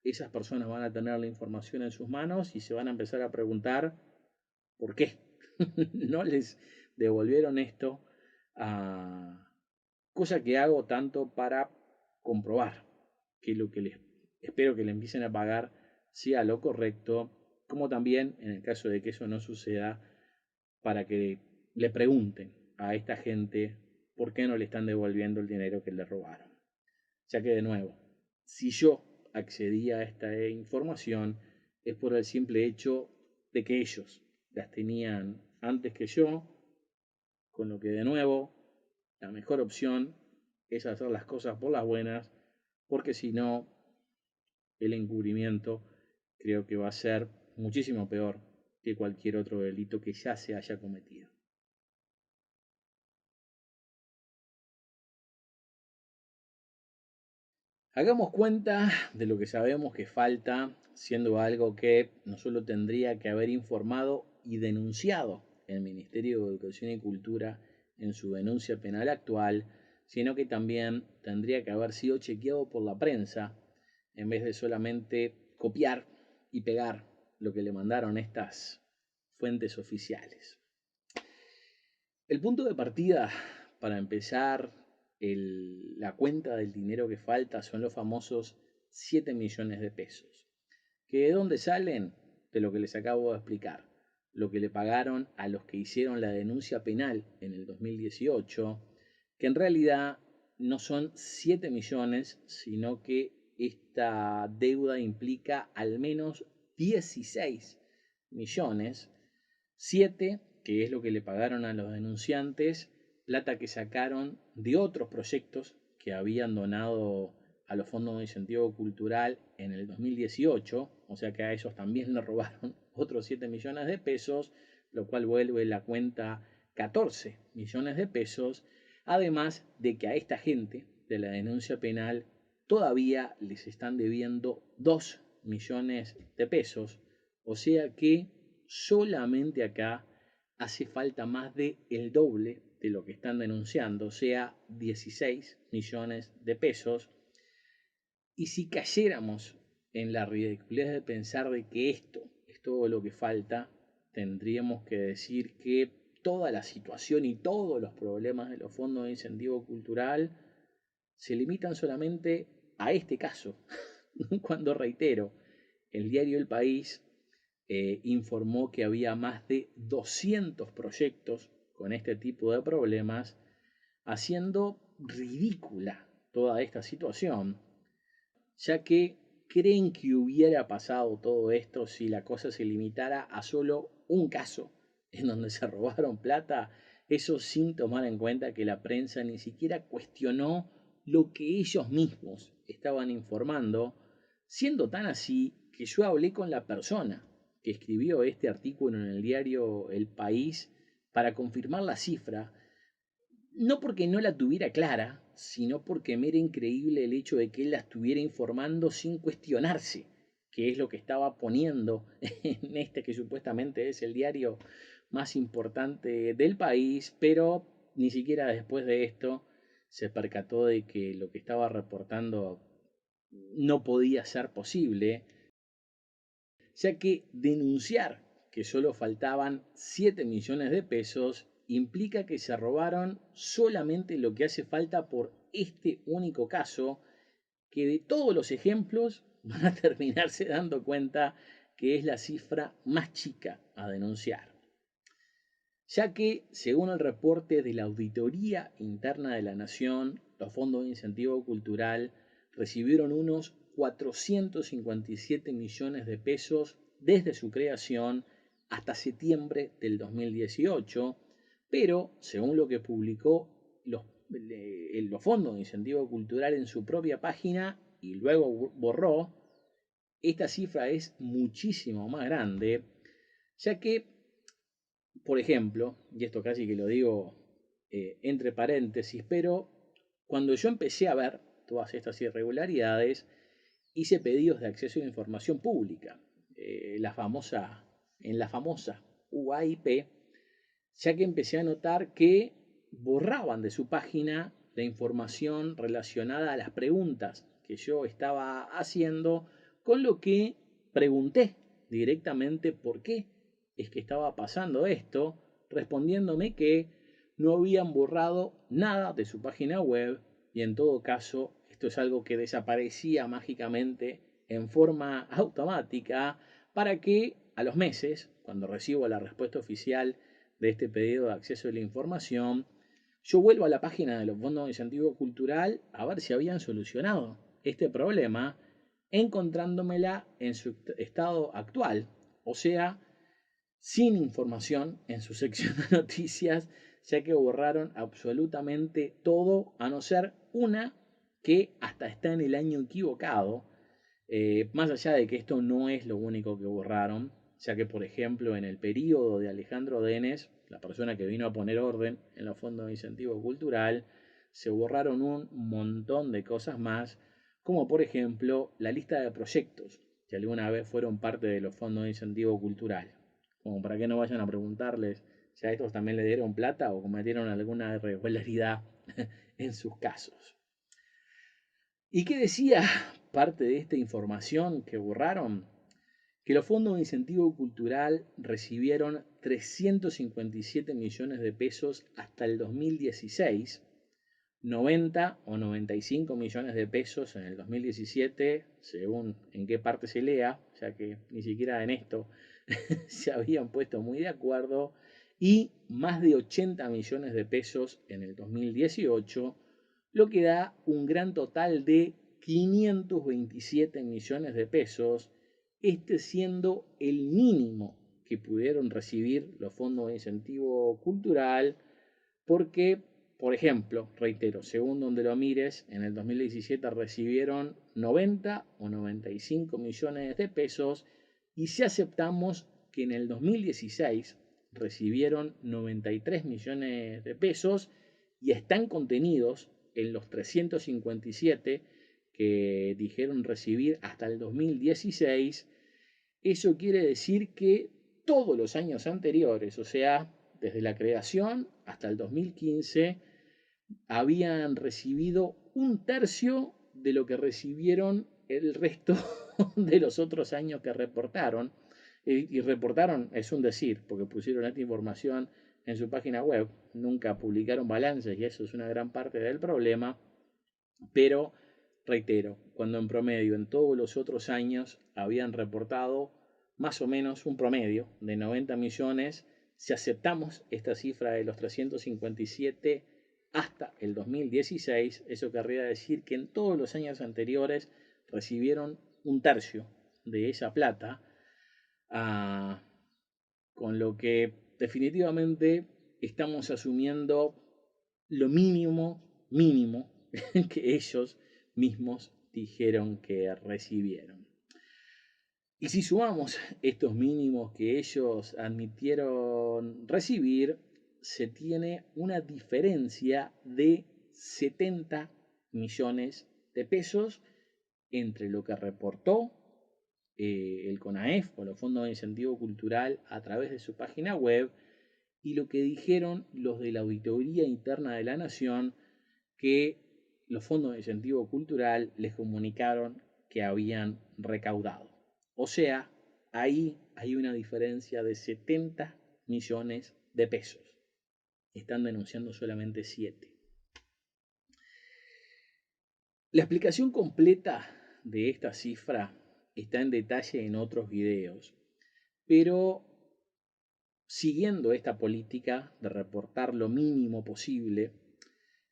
esas personas van a tener la información en sus manos y se van a empezar a preguntar por qué no les devolvieron esto. Cosa que hago tanto para comprobar que lo que les espero que le empiecen a pagar sea lo correcto, como también en el caso de que eso no suceda, para que le pregunten a esta gente por qué no le están devolviendo el dinero que le robaron. Ya que de nuevo, si yo accedí a esta información es por el simple hecho de que ellos las tenían antes que yo, con lo que de nuevo la mejor opción es hacer las cosas por las buenas, porque si no, el encubrimiento creo que va a ser muchísimo peor que cualquier otro delito que ya se haya cometido. Hagamos cuenta de lo que sabemos que falta, siendo algo que no solo tendría que haber informado y denunciado el Ministerio de Educación y Cultura en su denuncia penal actual, sino que también tendría que haber sido chequeado por la prensa en vez de solamente copiar y pegar lo que le mandaron estas fuentes oficiales. El punto de partida para empezar la cuenta del dinero que falta son los famosos 7 millones de pesos. ¿Que de dónde salen? De lo que les acabo de explicar. Lo que le pagaron a los que hicieron la denuncia penal en el 2018, que en realidad no son 7 millones, sino que esta deuda implica al menos 16 millones. 7, que es lo que le pagaron a los denunciantes, plata que sacaron de otros proyectos que habían donado a los fondos de incentivo cultural en el 2018, o sea que a ellos también le robaron otros 7 millones de pesos, lo cual vuelve la cuenta 14 millones de pesos, además de que a esta gente de la denuncia penal todavía les están debiendo 2 millones de pesos, o sea que solamente acá hace falta más de el doble de lo que están denunciando, o sea, 16 millones de pesos. Y si cayéramos en la ridiculez de pensar de que esto es todo lo que falta, tendríamos que decir que toda la situación y todos los problemas de los fondos de incentivo cultural se limitan solamente a este caso. Cuando, reitero, el diario El País informó que había más de 200 proyectos con este tipo de problemas, haciendo ridícula toda esta situación, ya que creen que hubiera pasado todo esto si la cosa se limitara a solo un caso en donde se robaron plata, eso sin tomar en cuenta que la prensa ni siquiera cuestionó lo que ellos mismos estaban informando, siendo tan así que yo hablé con la persona que escribió este artículo en el diario El País para confirmar la cifra, no porque no la tuviera clara, sino porque me era increíble el hecho de que él la estuviera informando sin cuestionarse, que es lo que estaba poniendo en este que supuestamente es el diario más importante del país, pero ni siquiera después de esto se percató de que lo que estaba reportando no podía ser posible, ya que denunciar que solo faltaban 7 millones de pesos implica que se robaron solamente lo que hace falta por este único caso, que de todos los ejemplos van a terminarse dando cuenta que es la cifra más chica a denunciar, ya que, según el reporte de la Auditoría Interna de la Nación, los fondos de incentivo cultural recibieron unos 457 millones de pesos desde su creación hasta septiembre del 2018, pero, según lo que publicó los fondos de incentivo cultural en su propia página y luego borró, esta cifra es muchísimo más grande, ya que, por ejemplo, y esto casi que lo digo entre paréntesis, pero cuando yo empecé a ver todas estas irregularidades, hice pedidos de acceso a información pública, en la famosa UAIP, ya que empecé a notar que borraban de su página la información relacionada a las preguntas que yo estaba haciendo, con lo que pregunté directamente por qué es que estaba pasando esto, respondiéndome que no habían borrado nada de su página web y en todo caso esto es algo que desaparecía mágicamente en forma automática para que a los meses, cuando recibo la respuesta oficial de este pedido de acceso a la información, yo vuelvo a la página de los fondos de incentivo cultural a ver si habían solucionado este problema, encontrándomela en su estado actual, o sea, sin información en su sección de noticias, ya que borraron absolutamente todo, a no ser una que hasta está en el año equivocado. Más allá de que esto no es lo único que borraron, ya que por ejemplo en el periodo de Alejandro Denes, la persona que vino a poner orden en los fondos de incentivo cultural, se borraron un montón de cosas más, como por ejemplo la lista de proyectos que alguna vez fueron parte de los fondos de incentivo cultural, como para que no vayan a preguntarles si a estos también le dieron plata o cometieron alguna irregularidad en sus casos. ¿Y qué decía parte de esta información que borraron? Que los fondos de incentivo cultural recibieron 357 millones de pesos hasta el 2016, 90 o 95 millones de pesos en el 2017, según en qué parte se lea, ya que ni siquiera en esto se habían puesto muy de acuerdo, y más de 80 millones de pesos en el 2018, lo que da un gran total de 527 millones de pesos, este siendo el mínimo que pudieron recibir los fondos de incentivo cultural, porque por ejemplo, reitero, según donde lo mires, en el 2017 recibieron 90 o 95 millones de pesos, y si aceptamos que en el 2016 recibieron 93 millones de pesos y están contenidos en los 357 que dijeron recibir hasta el 2016, eso quiere decir que todos los años anteriores, o sea, desde la creación hasta el 2015, habían recibido un tercio de lo que recibieron el resto de los otros años que reportaron. Y reportaron, es un decir, porque pusieron esta información en su página web, nunca publicaron balances y eso es una gran parte del problema, pero reitero, cuando en promedio en todos los otros años habían reportado más o menos un promedio de 90 millones, si aceptamos esta cifra de los 357 hasta el 2016, eso querría decir que en todos los años anteriores recibieron un tercio de esa plata, con lo que definitivamente estamos asumiendo lo mínimo que ellos mismos dijeron que recibieron. Y si sumamos estos mínimos que ellos admitieron recibir, se tiene una diferencia de 70 millones de pesos entre lo que reportó el CONAEF o los fondos de incentivo cultural a través de su página web y lo que dijeron los de la Auditoría Interna de la Nación, que los fondos de incentivo cultural les comunicaron que habían recaudado. O sea, ahí hay una diferencia de 70 millones de pesos. Están denunciando solamente 7. La explicación completa de esta cifra está en detalle en otros videos, pero siguiendo esta política de reportar lo mínimo posible,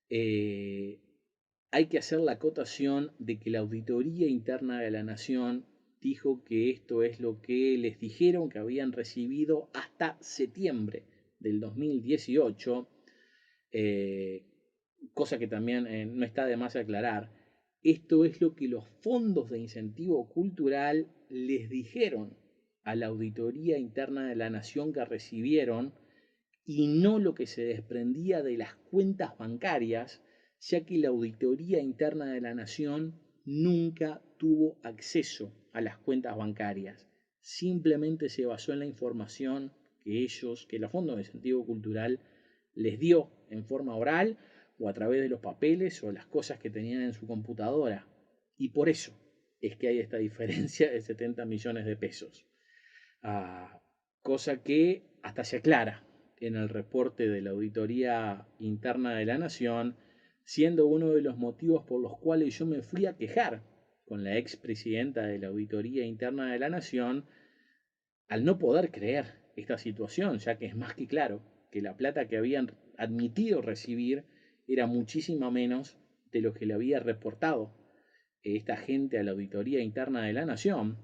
hay que hacer la acotación de que la Auditoría Interna de la Nación dijo que esto es lo que les dijeron que habían recibido hasta septiembre del 2018, cosa que también no está de más aclarar. Esto es lo que los fondos de incentivo cultural les dijeron a la Auditoría Interna de la Nación que recibieron, y no lo que se desprendía de las cuentas bancarias, ya que la Auditoría Interna de la Nación nunca tuvo acceso a las cuentas bancarias. Simplemente se basó en la información que la Fondo de Incentivo Cultural les dio en forma oral o a través de los papeles o las cosas que tenían en su computadora. Y por eso es que hay esta diferencia de 70 millones de pesos. Cosa que hasta se aclara en el reporte de la Auditoría Interna de la Nación, siendo uno de los motivos por los cuales yo me fui a quejar con la expresidenta de la Auditoría Interna de la Nación, al no poder creer esta situación, ya que es más que claro que la plata que habían admitido recibir era muchísimo menos de lo que le había reportado esta gente a la Auditoría Interna de la Nación,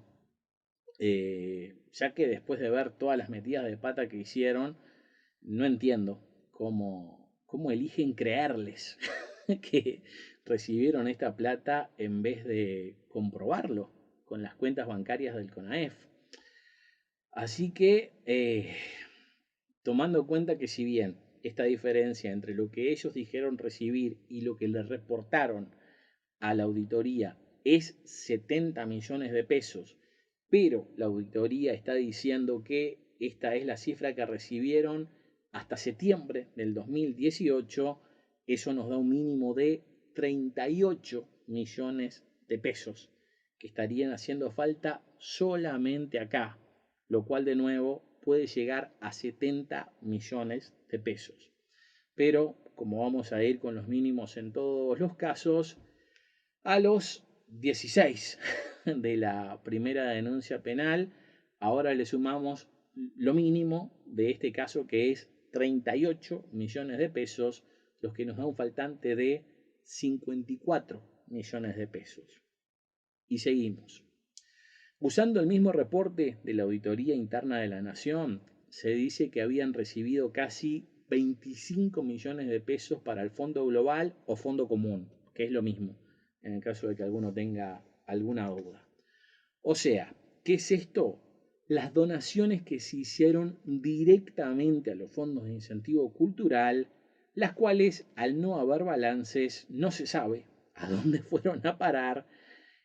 ya que después de ver todas las metidas de pata que hicieron, no entiendo cómo eligen creerles que recibieron esta plata en vez de comprobarlo con las cuentas bancarias del CONAEF. Así que, tomando en cuenta que si bien esta diferencia entre lo que ellos dijeron recibir y lo que les reportaron a la auditoría es 70 millones de pesos, pero la auditoría está diciendo que esta es la cifra que recibieron hasta septiembre del 2018, eso nos da un mínimo de 38 millones de pesos que estarían haciendo falta solamente acá, lo cual de nuevo puede llegar a 70 millones de pesos. Pero como vamos a ir con los mínimos en todos los casos, a los 16 de la primera denuncia penal, ahora le sumamos lo mínimo de este caso, que es 38 millones de pesos, los que nos da un faltante de 54 millones de pesos. Y seguimos. Usando el mismo reporte de la Auditoría Interna de la Nación, se dice que habían recibido casi 25 millones de pesos para el fondo global o fondo común, que es lo mismo, en el caso de que alguno tenga alguna duda. O sea, ¿qué es esto? Las donaciones que se hicieron directamente a los fondos de incentivo cultural, las cuales al no haber balances no se sabe a dónde fueron a parar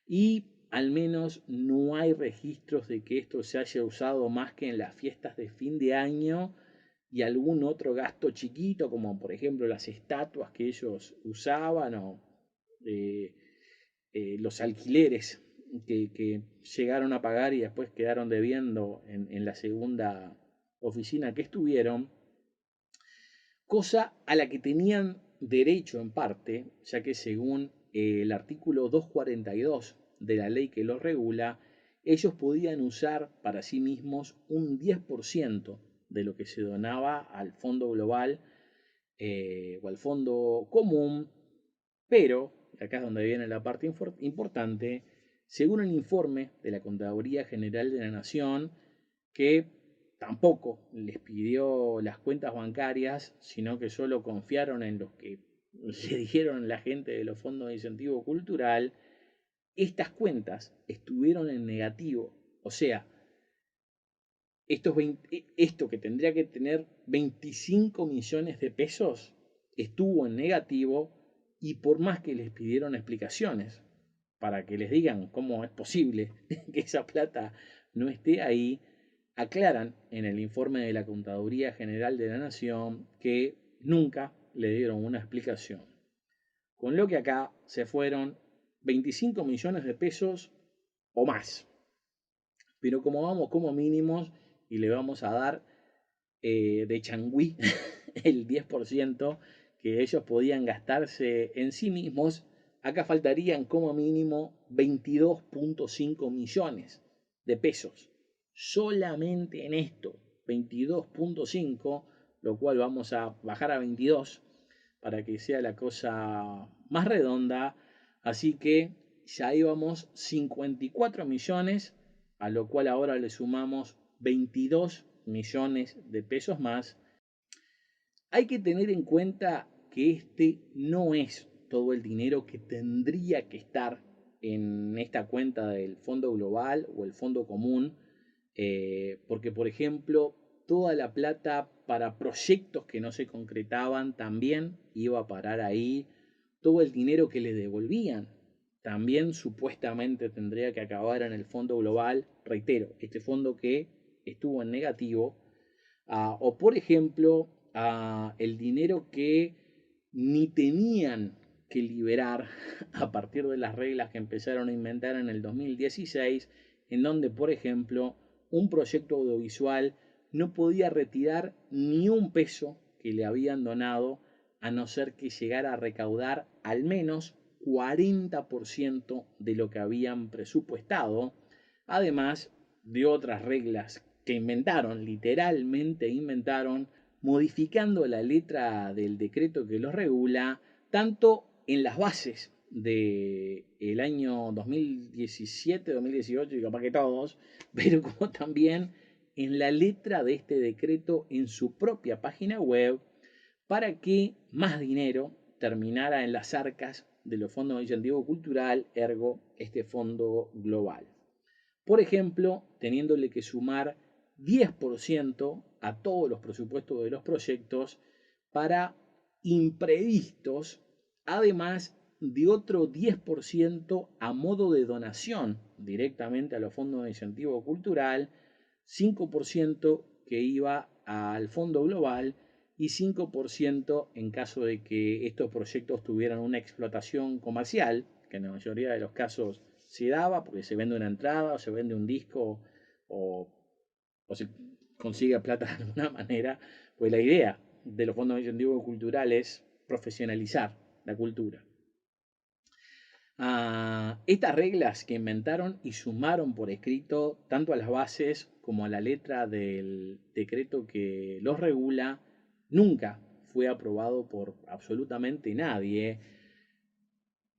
y al menos no hay registros de que esto se haya usado más que en las fiestas de fin de año y algún otro gasto chiquito, como por ejemplo las estatuas que ellos usaban o eh, los alquileres que llegaron a pagar y después quedaron debiendo en la segunda oficina que estuvieron, cosa a la que tenían derecho en parte, ya que según el artículo 242 de la ley que los regula, ellos podían usar para sí mismos un 10% de lo que se donaba al fondo global o al fondo común, pero, acá es donde viene la parte importante, según el informe de la Contraloría General de la Nación, que tampoco les pidió las cuentas bancarias, sino que solo confiaron en los que le dijeron la gente de los fondos de incentivo cultural, estas cuentas estuvieron en negativo. O sea, esto que tendría que tener 25 millones de pesos estuvo en negativo y por más que les pidieron explicaciones para que les digan cómo es posible que esa plata no esté ahí, aclaran en el informe de la Contaduría General de la Nación que nunca le dieron una explicación. Con lo que acá se fueron 25 millones de pesos o más. Pero como vamos como mínimos y le vamos a dar de changüí el 10% que ellos podían gastarse en sí mismos, acá faltarían como mínimo 22.5 millones de pesos. Solamente en esto, 22.5, lo cual vamos a bajar a 22 para que sea la cosa más redonda. Así que ya íbamos 54 millones, a lo cual ahora le sumamos 22 millones de pesos más. Hay que tener en cuenta que este no es todo el dinero que tendría que estar en esta cuenta del fondo global o el fondo común, porque por ejemplo toda la plata para proyectos que no se concretaban también iba a parar ahí, todo el dinero que le devolvían también supuestamente tendría que acabar en el fondo global, reitero, este fondo que estuvo en negativo. O por ejemplo, el dinero que ni tenían que liberar a partir de las reglas que empezaron a inventar en el 2016, en donde, por ejemplo, un proyecto audiovisual no podía retirar ni un peso que le habían donado, a no ser que llegara a recaudar al menos 40% de lo que habían presupuestado, además de otras reglas que inventaron, literalmente inventaron, modificando la letra del decreto que los regula, tanto en las bases del año 2017, 2018 y capaz que todos, pero como también en la letra de este decreto en su propia página web para que más dinero terminara en las arcas de los fondos de incentivo cultural, ergo este fondo global. Por ejemplo, teniéndole que sumar 10% a todos los presupuestos de los proyectos para imprevistos, además de otro 10% a modo de donación directamente a los fondos de incentivo cultural, 5% que iba al fondo global y 5% en caso de que estos proyectos tuvieran una explotación comercial, que en la mayoría de los casos se daba porque se vende una entrada o se vende un disco o, o se consigue plata de alguna manera, pues la idea de los fondos de incentivo cultural es profesionalizar la cultura. Estas reglas que inventaron y sumaron por escrito tanto a las bases como a la letra del decreto que los regula, nunca fue aprobado por absolutamente nadie,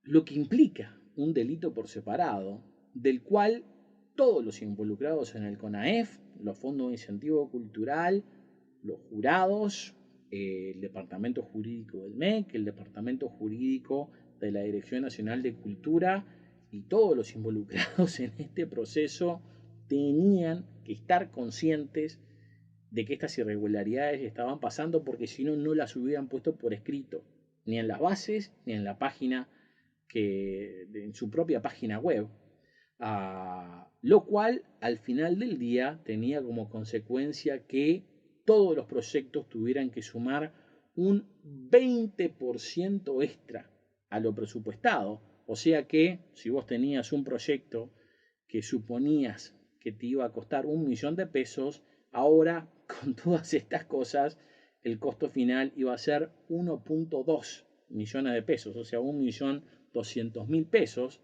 lo que implica un delito por separado, del cual todos los involucrados en el CONAEF, los fondos de incentivo cultural, los jurados el departamento jurídico del MEC, el departamento jurídico de la Dirección Nacional de Cultura y todos los involucrados en este proceso tenían que estar conscientes de que estas irregularidades estaban pasando, porque si no, no las hubieran puesto por escrito, ni en las bases, ni en la página, en su propia página web. Lo cual al final del día tenía como consecuencia que todos los proyectos tuvieran que sumar un 20% extra a lo presupuestado. O sea que si vos tenías un proyecto que suponías que te iba a costar 1.000.000 de pesos, ahora con todas estas cosas el costo final iba a ser 1.2 millones de pesos, o sea, 1.200.000 pesos,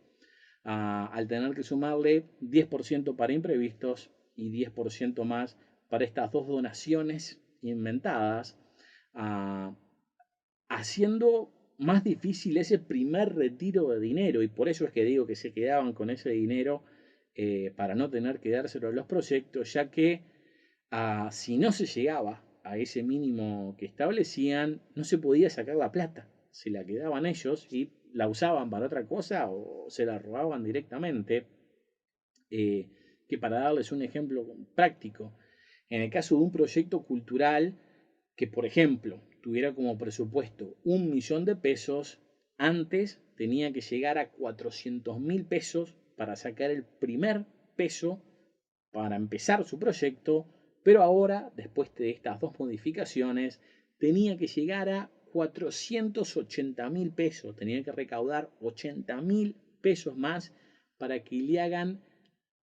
al tener que sumarle 10% para imprevistos y 10% más para estas dos donaciones inventadas, haciendo más difícil ese primer retiro de dinero. Y por eso es que digo que se quedaban con ese dinero, para no tener que dárselo a los proyectos, ya que si no se llegaba a ese mínimo que establecían, no se podía sacar la plata, se la quedaban ellos y la usaban para otra cosa o se la robaban directamente. Que para darles un ejemplo práctico, en el caso de un proyecto cultural que, por ejemplo, tuviera como presupuesto 1.000.000 de pesos, antes tenía que llegar a 400.000 pesos para sacar el primer peso para empezar su proyecto, pero ahora, después de estas dos modificaciones, tenía que llegar a 480.000 pesos, tenía que recaudar 80.000 pesos más para que le hagan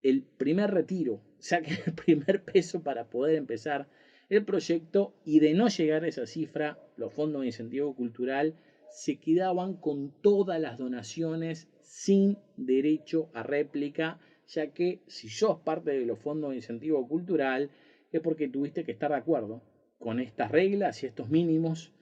el primer retiro, saquen el primer peso para poder empezar el proyecto. Y de no llegar a esa cifra, los fondos de incentivo cultural se quedaban con todas las donaciones sin derecho a réplica, ya que si sos parte de los fondos de incentivo cultural es porque tuviste que estar de acuerdo con estas reglas y estos mínimos,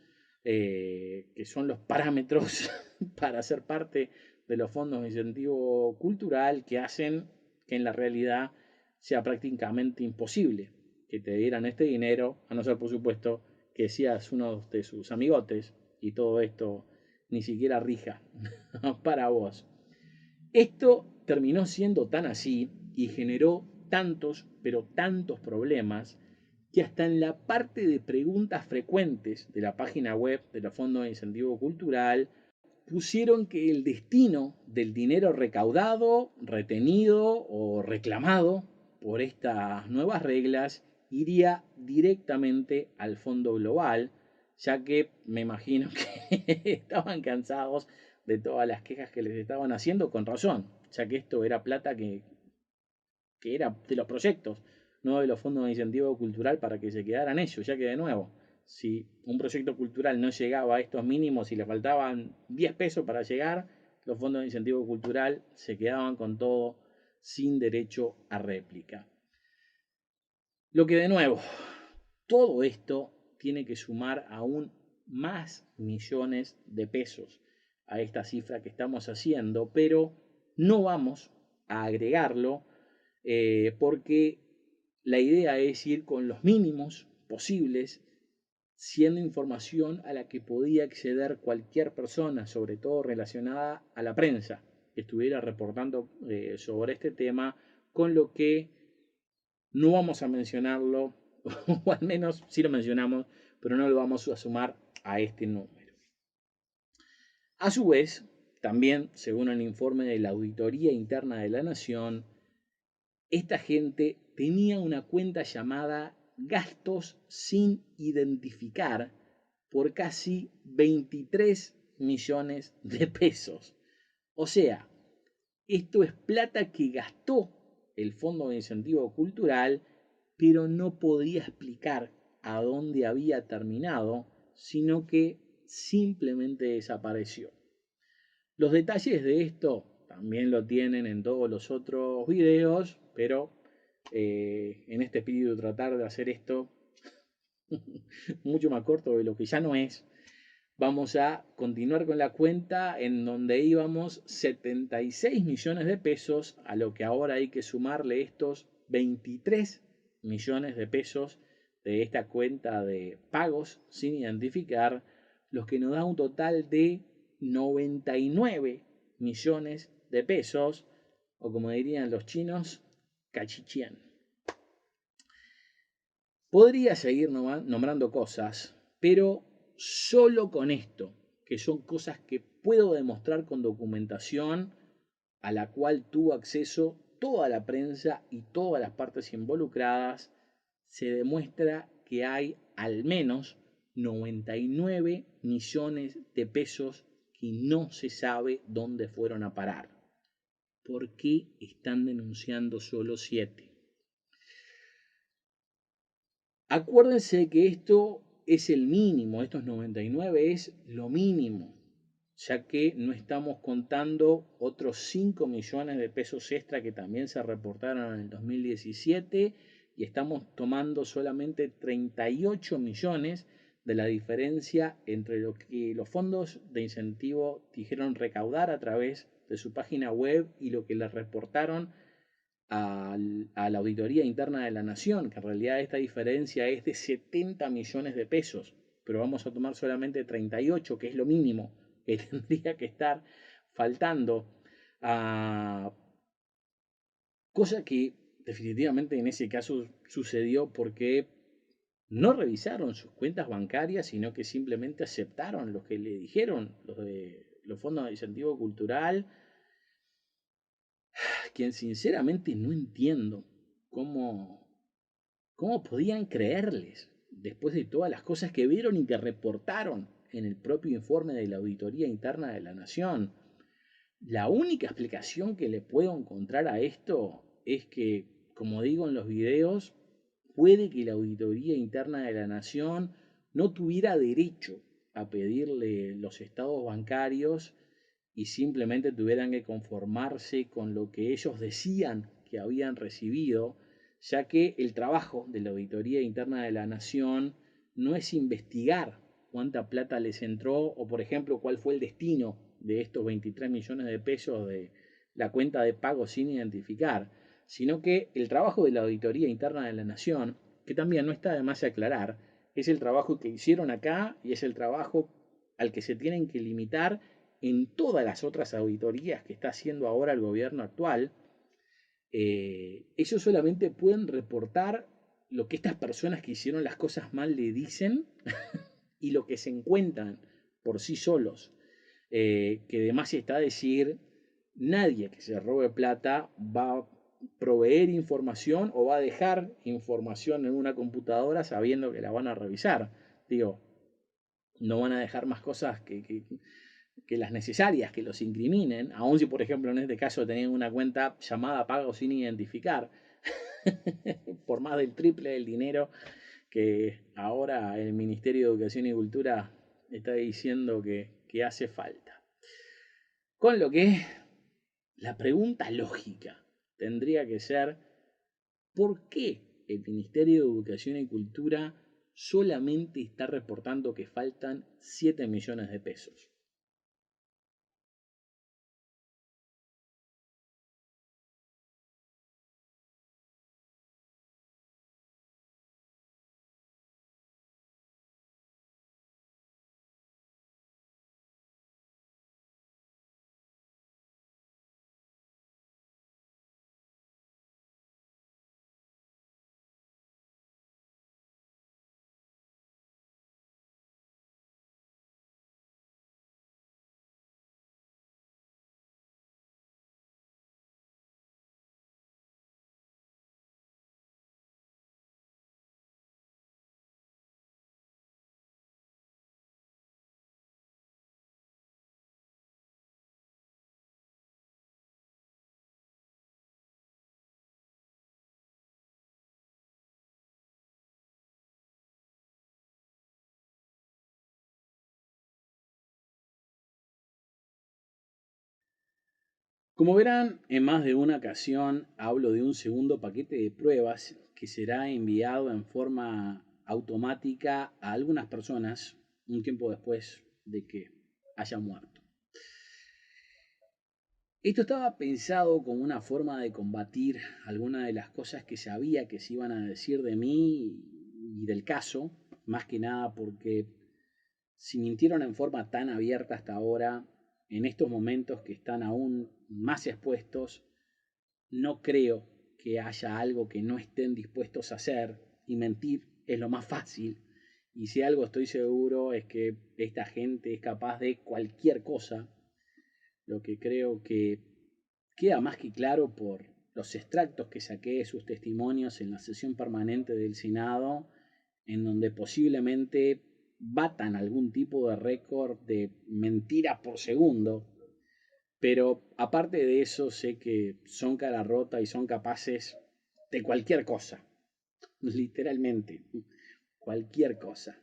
que son los parámetros para ser parte de los fondos de incentivo cultural, que hacen que en la realidad sea prácticamente imposible que te dieran este dinero, a no ser, por supuesto, que seas uno de sus amigotes y todo esto ni siquiera rija para vos. Esto terminó siendo tan así y generó tantos, pero tantos problemas, que hasta en la parte de preguntas frecuentes de la página web de los fondos de incentivo cultural pusieron que el destino del dinero recaudado, retenido o reclamado por estas nuevas reglas iría directamente al fondo global, ya que me imagino que estaban cansados de todas las quejas que les estaban haciendo, con razón, ya que esto era plata que era de los proyectos, no de los fondos de incentivo cultural, para que se quedaran ellos, ya que de nuevo, si un proyecto cultural no llegaba a estos mínimos y le faltaban 10 pesos para llegar, los fondos de incentivo cultural se quedaban con todo sin derecho a réplica. Lo que de nuevo, todo esto tiene que sumar aún más millones de pesos a esta cifra que estamos haciendo, pero no vamos a agregarlo, porque la idea es ir con los mínimos posibles, siendo información a la que podía acceder cualquier persona, sobre todo relacionada a la prensa, que estuviera reportando sobre este tema, con lo que no vamos a mencionarlo, o al menos sí lo mencionamos, pero no lo vamos a sumar a este número. A su vez, también, según el informe de la Auditoría Interna de la Nación, esta gente tenía una cuenta llamada gastos sin identificar por casi 23 millones de pesos. O sea, esto es plata que gastó el Fondo de Incentivo Cultural, pero no podía explicar a dónde había terminado, sino que simplemente desapareció. Los detalles de esto también lo tienen en todos los otros videos, pero en este espíritu de tratar de hacer esto mucho más corto de lo que ya no es, vamos a continuar con la cuenta, en donde íbamos 76 millones de pesos, a lo que ahora hay que sumarle estos 23 millones de pesos de esta cuenta de pagos sin identificar, los que nos da un total de 99 millones de pesos, o como dirían los chinos, cachichien. Podría seguir nombrando cosas, pero solo con esto, que son cosas que puedo demostrar con documentación a la cual tuvo acceso toda la prensa y todas las partes involucradas, se demuestra que hay al menos 99 millones de pesos que no se sabe dónde fueron a parar. ¿Por qué están denunciando solo 7? Acuérdense que esto es el mínimo, estos 99 es lo mínimo, ya que no estamos contando otros 5 millones de pesos extra que también se reportaron en el 2017 y estamos tomando solamente 38 millones de la diferencia entre lo que los fondos de incentivo dijeron recaudar a través de su página web y lo que les reportaron a la Auditoría Interna de la Nación, que en realidad esta diferencia es de 70 millones de pesos, pero vamos a tomar solamente 38, que es lo mínimo que tendría que estar faltando, cosa que definitivamente en ese caso sucedió porque no revisaron sus cuentas bancarias, sino que simplemente aceptaron lo que le dijeron los de los fondos de incentivo cultural, quien sinceramente no entiendo cómo, cómo podían creerles después de todas las cosas que vieron y que reportaron en el propio informe de la Auditoría Interna de la Nación. La única explicación que le puedo encontrar a esto es que, como digo en los videos, puede que la Auditoría Interna de la Nación no tuviera derecho a pedirle los estados bancarios y simplemente tuvieran que conformarse con lo que ellos decían que habían recibido, ya que el trabajo de la Auditoría Interna de la Nación no es investigar cuánta plata les entró o, por ejemplo, cuál fue el destino de estos 23 millones de pesos de la cuenta de pago sin identificar, sino que el trabajo de la Auditoría Interna de la Nación, que también no está de más aclarar, es el trabajo que hicieron acá y es el trabajo al que se tienen que limitar en todas las otras auditorías que está haciendo ahora el gobierno actual. Ellos solamente pueden reportar lo que estas personas que hicieron las cosas mal le dicen y lo que se encuentran por sí solos. Que además está a decir, nadie que se robe plata va a proveer información o va a dejar información en una computadora sabiendo que la van a revisar. Digo, no van a dejar más cosas que las necesarias, que los incriminen, aun si por ejemplo en este caso tenían una cuenta llamada pago sin identificar, por más del triple del dinero que ahora el Ministerio de Educación y Cultura está diciendo que hace falta. Con lo que la pregunta lógica tendría que ser, ¿por qué el Ministerio de Educación y Cultura solamente está reportando que faltan 7 millones de pesos? Como verán, en más de una ocasión hablo de un segundo paquete de pruebas que será enviado en forma automática a algunas personas un tiempo después de que haya muerto. Esto estaba pensado como una forma de combatir algunas de las cosas que sabía que se iban a decir de mí y del caso, más que nada porque si mintieron en forma tan abierta hasta ahora, en estos momentos que están aún más expuestos, no creo que haya algo que no estén dispuestos a hacer, y mentir es lo más fácil. Y si algo estoy seguro es que esta gente es capaz de cualquier cosa, lo que creo que queda más que claro por los extractos que saqué de sus testimonios en la sesión permanente del Senado, en donde posiblemente batan algún tipo de récord de mentiras por segundo. Pero aparte de eso, sé que son cara rota y son capaces de cualquier cosa. Literalmente, cualquier cosa.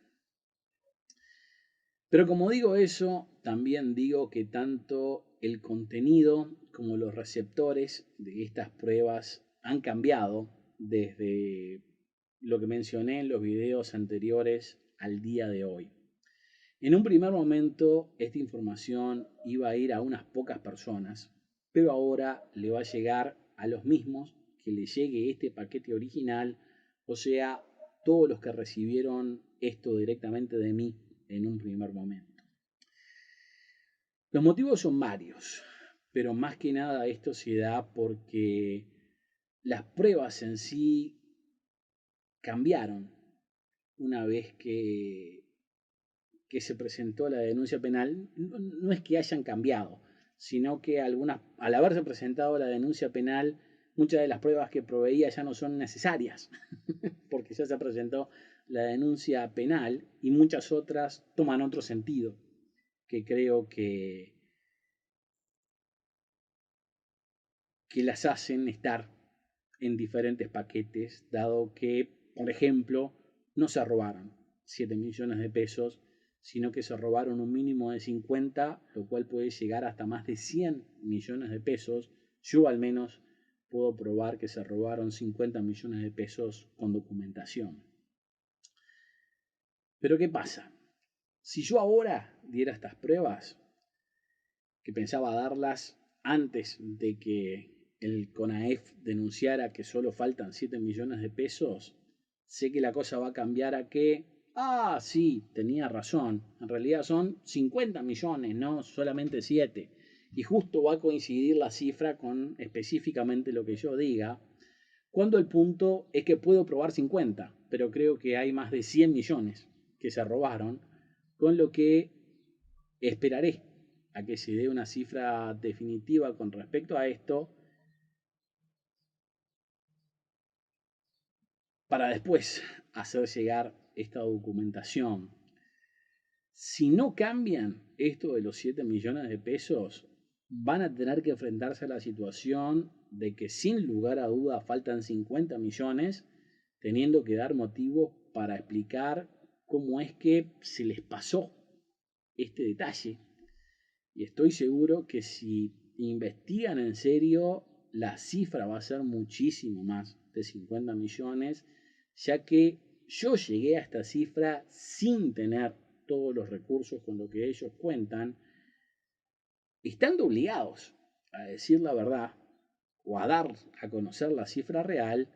Pero como digo eso, también digo que tanto el contenido como los receptores de estas pruebas han cambiado desde lo que mencioné en los videos anteriores al día de hoy. En un primer momento, esta información iba a ir a unas pocas personas, pero ahora le va a llegar a los mismos que le llegue este paquete original, o sea, todos los que recibieron esto directamente de mí en un primer momento. Los motivos son varios, pero más que nada esto se da porque las pruebas en sí cambiaron una vez que se presentó la denuncia penal. No es que hayan cambiado, sino que al haberse presentado la denuncia penal, muchas de las pruebas que proveía ya no son necesarias, porque ya se presentó la denuncia penal y muchas otras toman otro sentido, que creo que las hacen estar en diferentes paquetes, dado que, por ejemplo, no se robaron 7 millones de pesos, sino que se robaron un mínimo de 50, lo cual puede llegar hasta más de 100 millones de pesos. Yo al menos puedo probar que se robaron 50 millones de pesos con documentación. Pero ¿qué pasa? Si yo ahora diera estas pruebas, que pensaba darlas antes de que el CONAEF denunciara que solo faltan 7 millones de pesos, sé que la cosa va a cambiar a que, sí, tenía razón, en realidad son 50 millones, no solamente 7. Y justo va a coincidir la cifra con específicamente lo que yo diga, cuando el punto es que puedo probar 50, pero creo que hay más de 100 millones que se robaron, con lo que esperaré a que se dé una cifra definitiva con respecto a esto, para después hacer llegar esta documentación. Si no cambian esto de los 7 millones de pesos, van a tener que enfrentarse a la situación de que sin lugar a duda faltan 50 millones, teniendo que dar motivos para explicar cómo es que se les pasó este detalle. Y estoy seguro que si investigan en serio, la cifra va a ser muchísimo más de 50 millones, ya que yo llegué a esta cifra sin tener todos los recursos con los que ellos cuentan, estando obligados a decir la verdad o a dar a conocer la cifra real,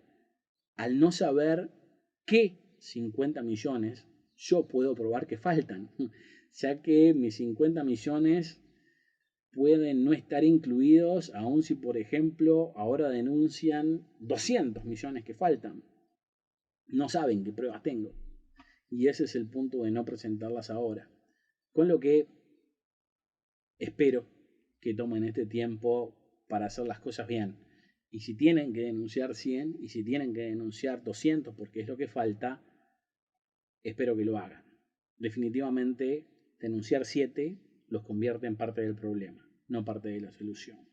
al no saber qué 50 millones yo puedo probar que faltan, ya que mis 50 millones pueden no estar incluidos, aun si, por ejemplo, ahora denuncian 200 millones que faltan. No saben qué pruebas tengo. Y ese es el punto de no presentarlas ahora. Con lo que espero que tomen este tiempo para hacer las cosas bien. Y si tienen que denunciar 100 y si tienen que denunciar 200 porque es lo que falta, espero que lo hagan. Definitivamente, denunciar 7 los convierte en parte del problema, no parte de la solución.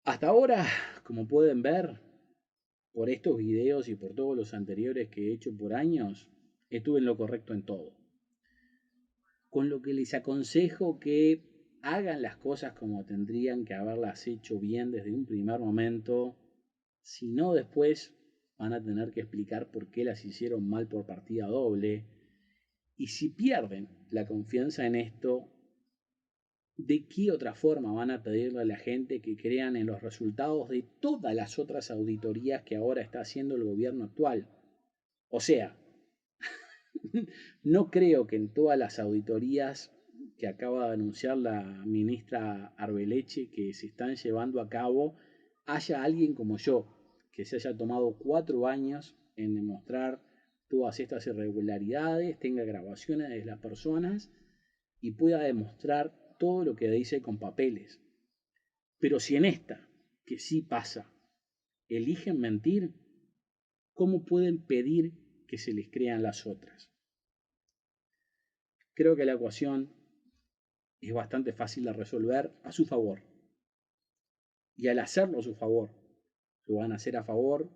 Hasta ahora, como pueden ver, por estos videos y por todos los anteriores que he hecho por años, estuve en lo correcto en todo. Con lo que les aconsejo que hagan las cosas como tendrían que haberlas hecho bien desde un primer momento, si no después van a tener que explicar por qué las hicieron mal por partida doble. Y si pierden la confianza en esto, ¿De qué otra forma van a pedirle a la gente que crean en los resultados de todas las otras auditorías que ahora está haciendo el gobierno actual? O sea, no creo que en todas las auditorías que acaba de anunciar la ministra Arbeleche que se están llevando a cabo haya alguien como yo, que se haya tomado 4 años en demostrar todas estas irregularidades, tenga grabaciones de las personas y pueda demostrar todo lo que dice con papeles. Pero si en esta, que sí pasa, eligen mentir, ¿cómo pueden pedir que se les crean las otras? Creo que la ecuación es bastante fácil de resolver a su favor. Y al hacerlo a su favor, lo van a hacer a favor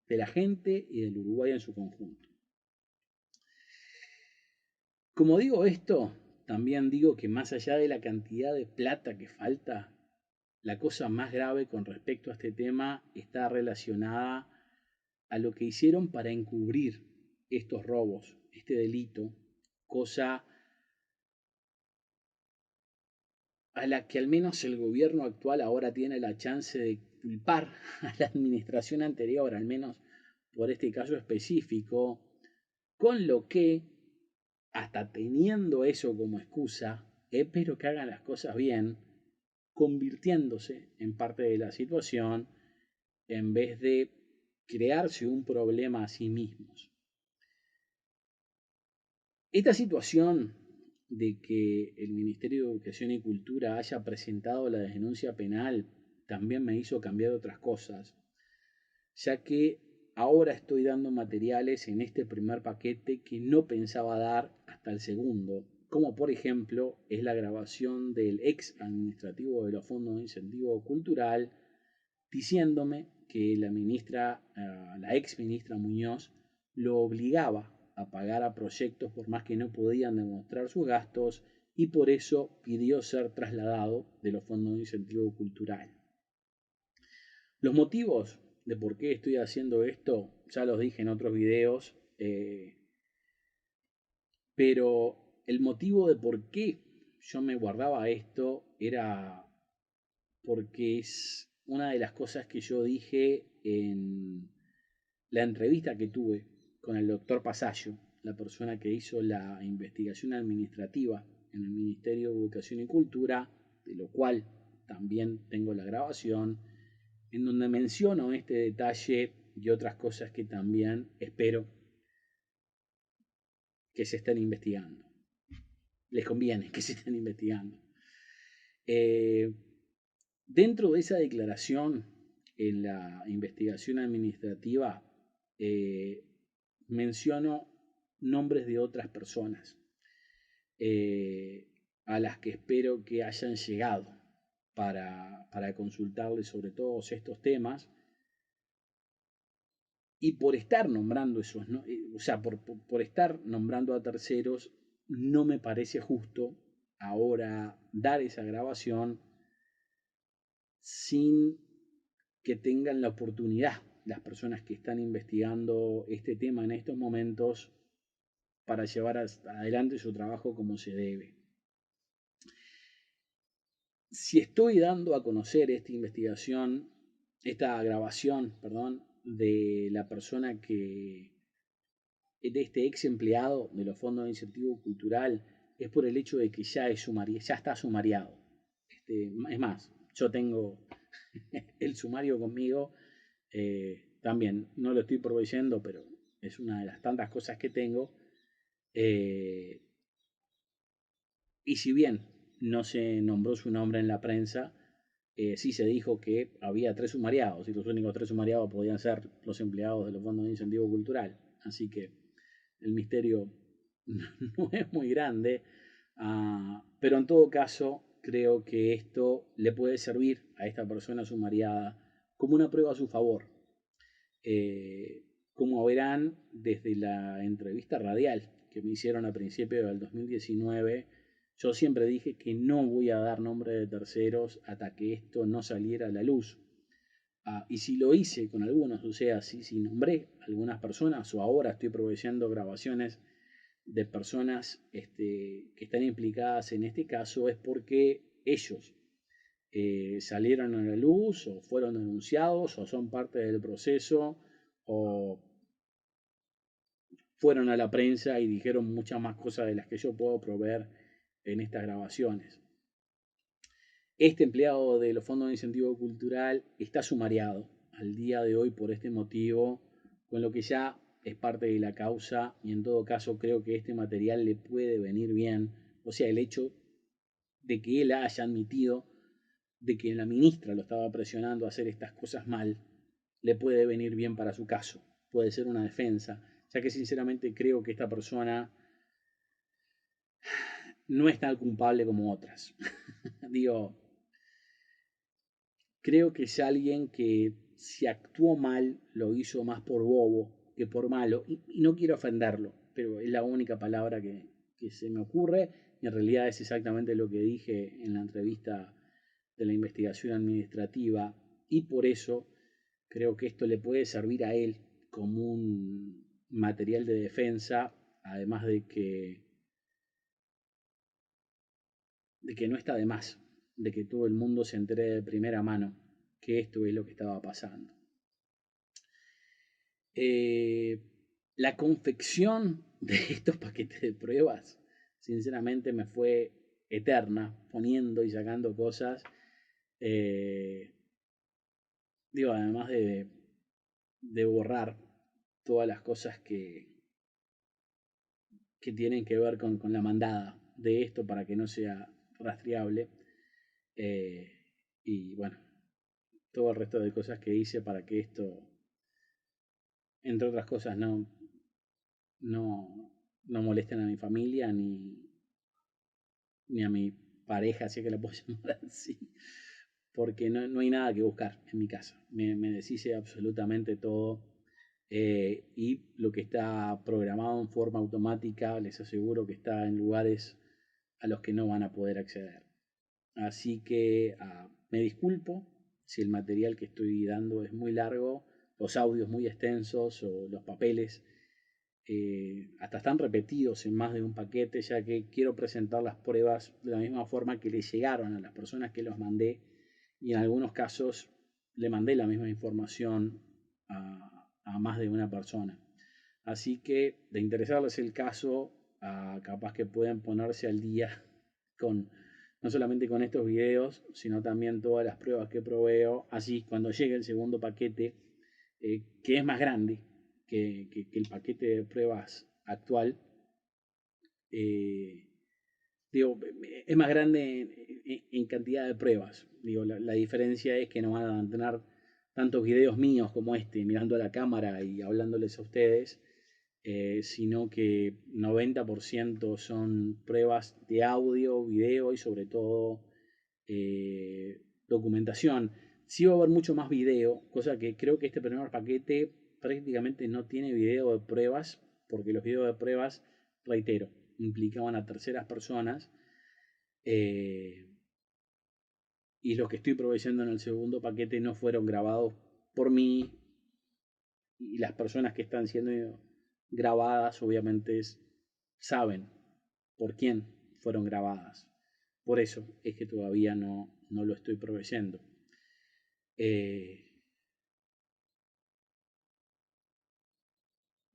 de la gente y del Uruguay en su conjunto. Como digo esto, también digo que más allá de la cantidad de plata que falta, la cosa más grave con respecto a este tema está relacionada a lo que hicieron para encubrir estos robos, este delito, cosa a la que al menos el gobierno actual ahora tiene la chance de culpar a la administración anterior, al menos por este caso específico, con lo que, hasta teniendo eso como excusa, espero que hagan las cosas bien, convirtiéndose en parte de la situación en vez de crearse un problema a sí mismos. Esta situación de que el Ministerio de Educación y Cultura haya presentado la denuncia penal también me hizo cambiar otras cosas, ya que ahora estoy dando materiales en este primer paquete que no pensaba dar hasta el segundo, como por ejemplo es la grabación del ex administrativo de los fondos de incentivo cultural diciéndome que la ex ministra Muñoz lo obligaba a pagar a proyectos por más que no podían demostrar sus gastos y por eso pidió ser trasladado de los fondos de incentivo cultural. Los motivos de por qué estoy haciendo esto ya los dije en otros videos, pero el motivo de por qué yo me guardaba esto era porque es una de las cosas que yo dije en la entrevista que tuve con el doctor Pasallo, la persona que hizo la investigación administrativa en el Ministerio de Educación y Cultura, de lo cual también tengo la grabación, en donde menciono este detalle y otras cosas que también espero que se estén investigando. Les conviene que se estén investigando. Dentro de esa declaración, en la investigación administrativa, eh, menciono nombres de otras personas eh, a las que espero que hayan llegado para consultarles sobre todos estos temas. Y por estar nombrando esos, ¿no? O sea, por estar nombrando a terceros, no me parece justo ahora dar esa grabación sin que tengan la oportunidad las personas que están investigando este tema en estos momentos para llevar adelante su trabajo como se debe. Si estoy dando a conocer esta investigación, esta grabación, perdón, de la persona de este ex empleado de los fondos de incentivo cultural, es por el hecho de que ya está sumariado. Es más, yo tengo el sumario conmigo, también no lo estoy proveyendo, pero es una de las tantas cosas que tengo. Y si bien no se nombró su nombre en la prensa, sí se dijo que había 3 sumariados y los únicos 3 sumariados podían ser los empleados de los fondos de incentivo cultural. Así que el misterio no es muy grande, pero en todo caso creo que esto le puede servir a esta persona sumariada como una prueba a su favor. Como verán desde la entrevista radial que me hicieron a principios del 2019, yo siempre dije que no voy a dar nombre de terceros hasta que esto no saliera a la luz. Y si lo hice con algunos, o sea, si nombré algunas personas o ahora estoy proveyendo grabaciones de personas que están implicadas en este caso, es porque ellos salieron a la luz o fueron denunciados o son parte del proceso o fueron a la prensa y dijeron muchas más cosas de las que yo puedo proveer en estas grabaciones. Este empleado de los fondos de incentivo cultural está sumariado al día de hoy por este motivo, con lo que ya es parte de la causa y en todo caso creo que este material le puede venir bien. O sea, el hecho de que él haya admitido de que la ministra lo estaba presionando a hacer estas cosas mal, le puede venir bien para su caso. Puede ser una defensa, ya que sinceramente creo que esta persona no es tan culpable como otras. Digo, creo que es alguien que si actuó mal, lo hizo más por bobo que por malo. Y no quiero ofenderlo, pero es la única palabra que se me ocurre. Y en realidad es exactamente lo que dije en la entrevista de la investigación administrativa. Y por eso creo que esto le puede servir a él como un material de defensa, además de que no está de más, de que todo el mundo se entere de primera mano que esto es lo que estaba pasando. La confección de estos paquetes de pruebas, sinceramente me fue eterna, poniendo y sacando cosas. Digo, además de borrar todas las cosas que tienen que ver con la mandada de esto para que no sea rastreable. Y bueno, todo el resto de cosas que hice para que esto, entre otras cosas, no molesten a mi familia ni a mi pareja, si es que la puedo llamar así, porque no hay nada que buscar en mi casa. Me deshice absolutamente todo y lo que está programado en forma automática, les aseguro que está en lugares a los que no van a poder acceder. Así que me disculpo si el material que estoy dando es muy largo, los audios muy extensos o los papeles hasta están repetidos en más de un paquete, ya que quiero presentar las pruebas de la misma forma que le llegaron a las personas que los mandé y en algunos casos le mandé la misma información a más de una persona. Así que de interesarles el caso, capaz que pueden ponerse al día con no solamente con estos videos, sino también todas las pruebas que proveo. Así, cuando llegue el segundo paquete, que es más grande que el paquete de pruebas actual, eh, digo, es más grande en cantidad de pruebas. Digo, la diferencia es que no van a tener tantos videos míos como este, mirando a la cámara y hablándoles a ustedes, sino que 90% son pruebas de audio, video y sobre todo documentación. Sí va a haber mucho más video, cosa que creo que este primer paquete prácticamente no tiene video de pruebas, porque los videos de pruebas, reitero, implicaban a terceras personas. Y los que estoy proveyendo en el segundo paquete no fueron grabados por mí y las personas que están siendo grabadas obviamente saben por quién fueron grabadas. Por eso es que todavía no lo estoy proveyendo.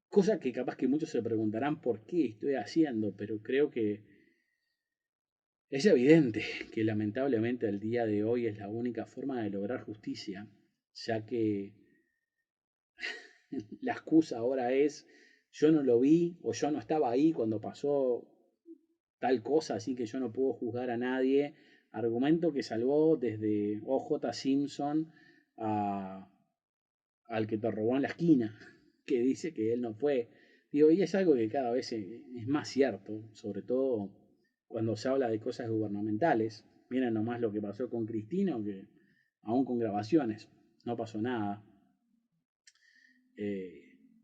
Cosa que capaz que muchos se preguntarán por qué estoy haciendo, pero creo que es evidente que lamentablemente el día de hoy es la única forma de lograr justicia, ya que la excusa ahora es yo no lo vi o yo no estaba ahí cuando pasó tal cosa, así que yo no puedo juzgar a nadie. Argumento que salvó desde OJ Simpson al que te robó en la esquina, que dice que él no fue. Digo, y es algo que cada vez es más cierto, sobre todo cuando se habla de cosas gubernamentales. Miren nomás lo que pasó con Cristino, que aún con grabaciones no pasó nada.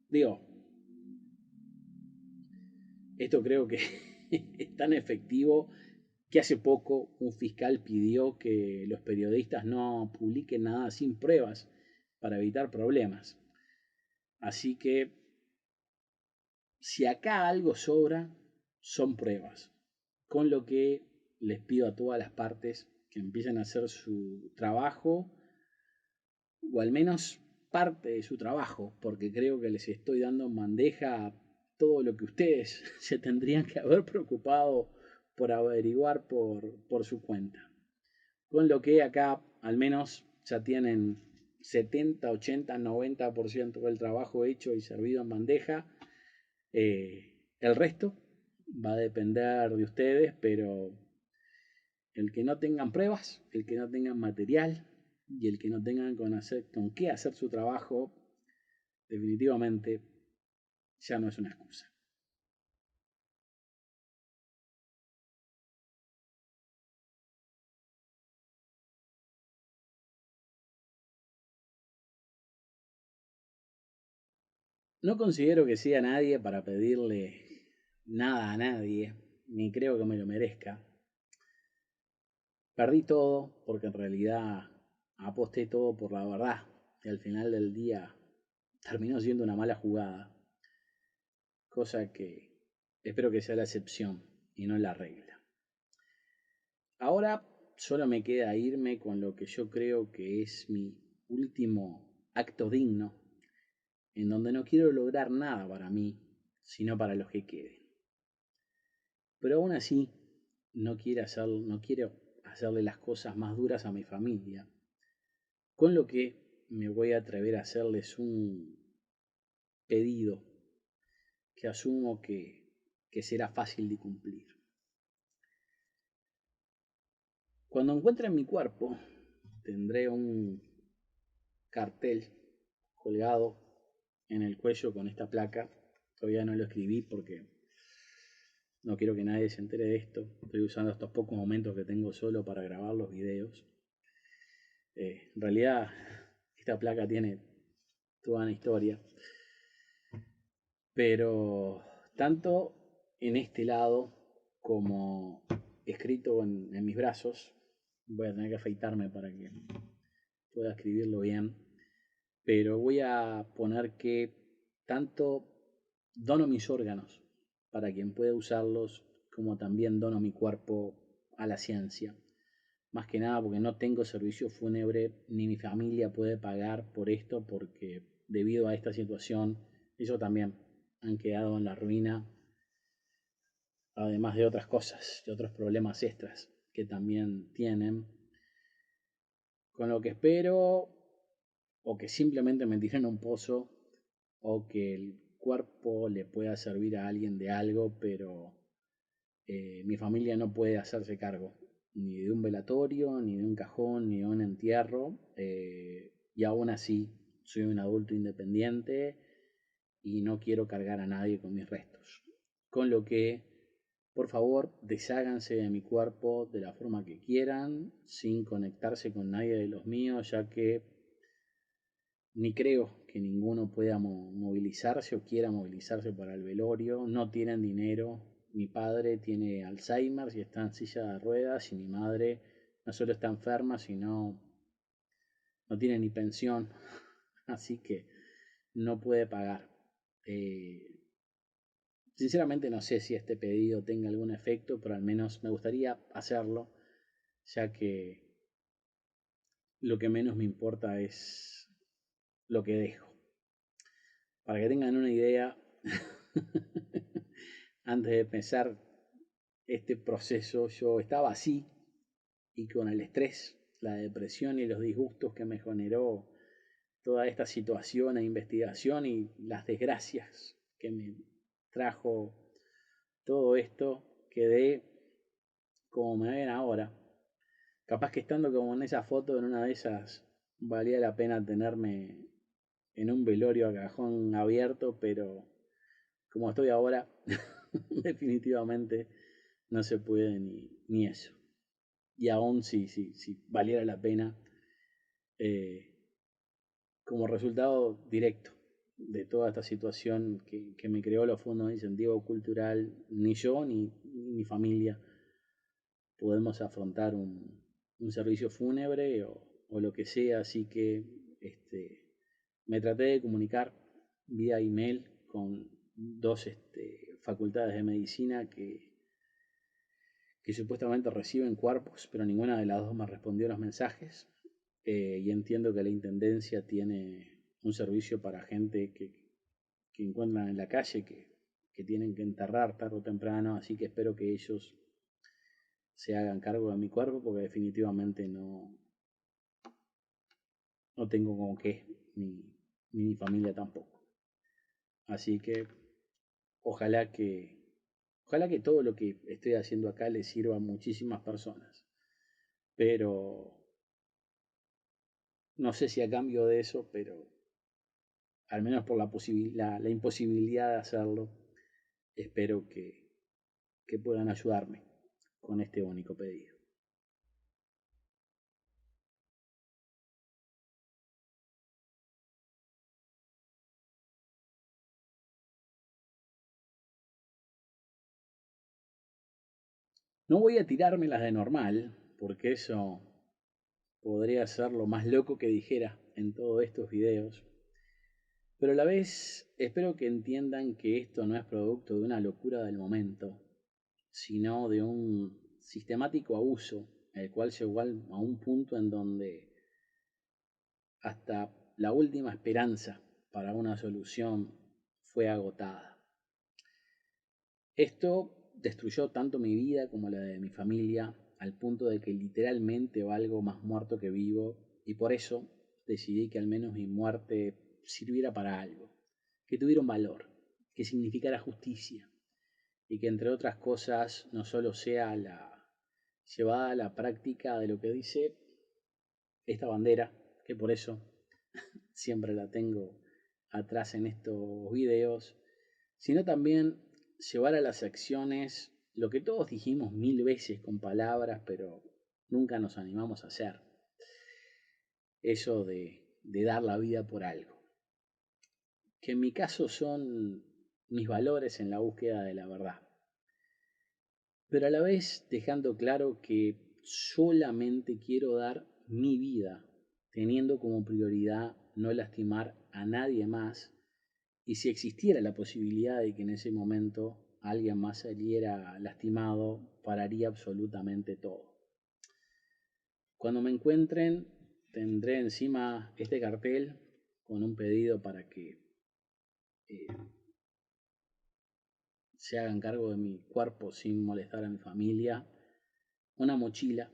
Digo, esto creo que es tan efectivo que hace poco un fiscal pidió que los periodistas no publiquen nada sin pruebas para evitar problemas. Así que si acá algo sobra, son pruebas. Con lo que les pido a todas las partes que empiecen a hacer su trabajo, o al menos parte de su trabajo, porque creo que les estoy dando en bandeja todo lo que ustedes se tendrían que haber preocupado por averiguar por su cuenta. Con lo que acá al menos ya tienen 70, 80, 90% del trabajo hecho y servido en bandeja. El resto va a depender de ustedes, pero el que no tengan pruebas, el que no tengan material y el que no tengan con qué hacer su trabajo, definitivamente ya no es una excusa. No considero que sea nadie para pedirle nada a nadie, ni creo que me lo merezca. Perdí todo porque en realidad aposté todo por la verdad y al final del día terminó siendo una mala jugada, cosa que espero que sea la excepción y no la regla. Ahora solo me queda irme con lo que yo creo que es mi último acto digno, en donde no quiero lograr nada para mí, sino para los que queden. Pero aún así, no quiero hacerle las cosas más duras a mi familia, con lo que me voy a atrever a hacerles un pedido que asumo que será fácil de cumplir. Cuando encuentren mi cuerpo, tendré un cartel colgado en el cuello con esta placa. Todavía no lo escribí porque no quiero que nadie se entere de esto. Estoy usando estos pocos momentos que tengo solo para grabar los videos. En realidad, esta placa tiene toda una historia. Pero tanto en este lado como escrito en mis brazos, voy a tener que afeitarme para que pueda escribirlo bien, pero voy a poner que tanto dono mis órganos para quien pueda usarlos, como también dono mi cuerpo a la ciencia. Más que nada porque no tengo servicio fúnebre, ni mi familia puede pagar por esto, porque debido a esta situación, ellos también han quedado en la ruina, además de otras cosas, de otros problemas extras que también tienen. Con lo que espero, o que simplemente me tiren a un pozo, o que el cuerpo le pueda servir a alguien de algo, pero mi familia no puede hacerse cargo ni de un velatorio, ni de un cajón, ni de un entierro, y aún así soy un adulto independiente y no quiero cargar a nadie con mis restos. Con lo que, por favor, desháganse de mi cuerpo de la forma que quieran, sin conectarse con nadie de los míos, ya que ni creo que ninguno pueda movilizarse o quiera movilizarse para el velorio. No tienen dinero. Mi padre tiene Alzheimer y está en silla de ruedas, y mi madre no solo está enferma, sino no tiene ni pensión, así que no puede pagar. Sinceramente no sé si este pedido tenga algún efecto, pero al menos me gustaría hacerlo, ya que lo que menos me importa es lo que dejo. Para que tengan una idea, antes de empezar este proceso yo estaba así, y con el estrés, la depresión y los disgustos que me generó toda esta situación e investigación y las desgracias que me trajo todo esto, quedé como me ven ahora. Capaz que estando como en esa foto, en una de esas, valía la pena tenerme en un velorio a cajón abierto, pero como estoy ahora, definitivamente no se puede ni eso. Y aún si valiera la pena, eh, como resultado directo de toda esta situación que me creó los fondos de incentivo cultural, ni yo ni mi familia podemos afrontar un servicio fúnebre o lo que sea, así que me traté de comunicar vía email con dos facultades de medicina que que supuestamente reciben cuerpos, pero ninguna de las dos me respondió los mensajes. Y entiendo que la Intendencia tiene un servicio para gente que encuentran en la calle, que tienen que enterrar tarde o temprano, así que espero que ellos se hagan cargo de mi cuerpo, porque definitivamente no tengo con qué, ni mi familia tampoco. Así que ojalá que ojalá que todo lo que estoy haciendo acá le sirva a muchísimas personas. Pero no sé si a cambio de eso, pero al menos por la imposibilidad de hacerlo, espero que puedan ayudarme con este único pedido. No voy a tirarme las de normal, porque eso podría ser lo más loco que dijera en todos estos videos. Pero a la vez espero que entiendan que esto no es producto de una locura del momento, sino de un sistemático abuso, el cual llegó a un punto en donde hasta la última esperanza para una solución fue agotada. Esto destruyó tanto mi vida como la de mi familia, al punto de que literalmente valgo más muerto que vivo, y por eso decidí que al menos mi muerte sirviera para algo, que tuviera un valor, que significara justicia, y que entre otras cosas no solo sea la llevada a la práctica de lo que dice esta bandera, que por eso siempre la tengo atrás en estos videos, sino también llevar a las acciones lo que todos dijimos mil veces con palabras, pero nunca nos animamos a hacer. Eso de dar la vida por algo. Que en mi caso son mis valores en la búsqueda de la verdad. Pero a la vez dejando claro que solamente quiero dar mi vida, teniendo como prioridad no lastimar a nadie más, y si existiera la posibilidad de que en ese momento alguien más saliera lastimado, pararía absolutamente todo. Cuando me encuentren, tendré encima este cartel con un pedido para que eh, se hagan cargo de mi cuerpo sin molestar a mi familia, una mochila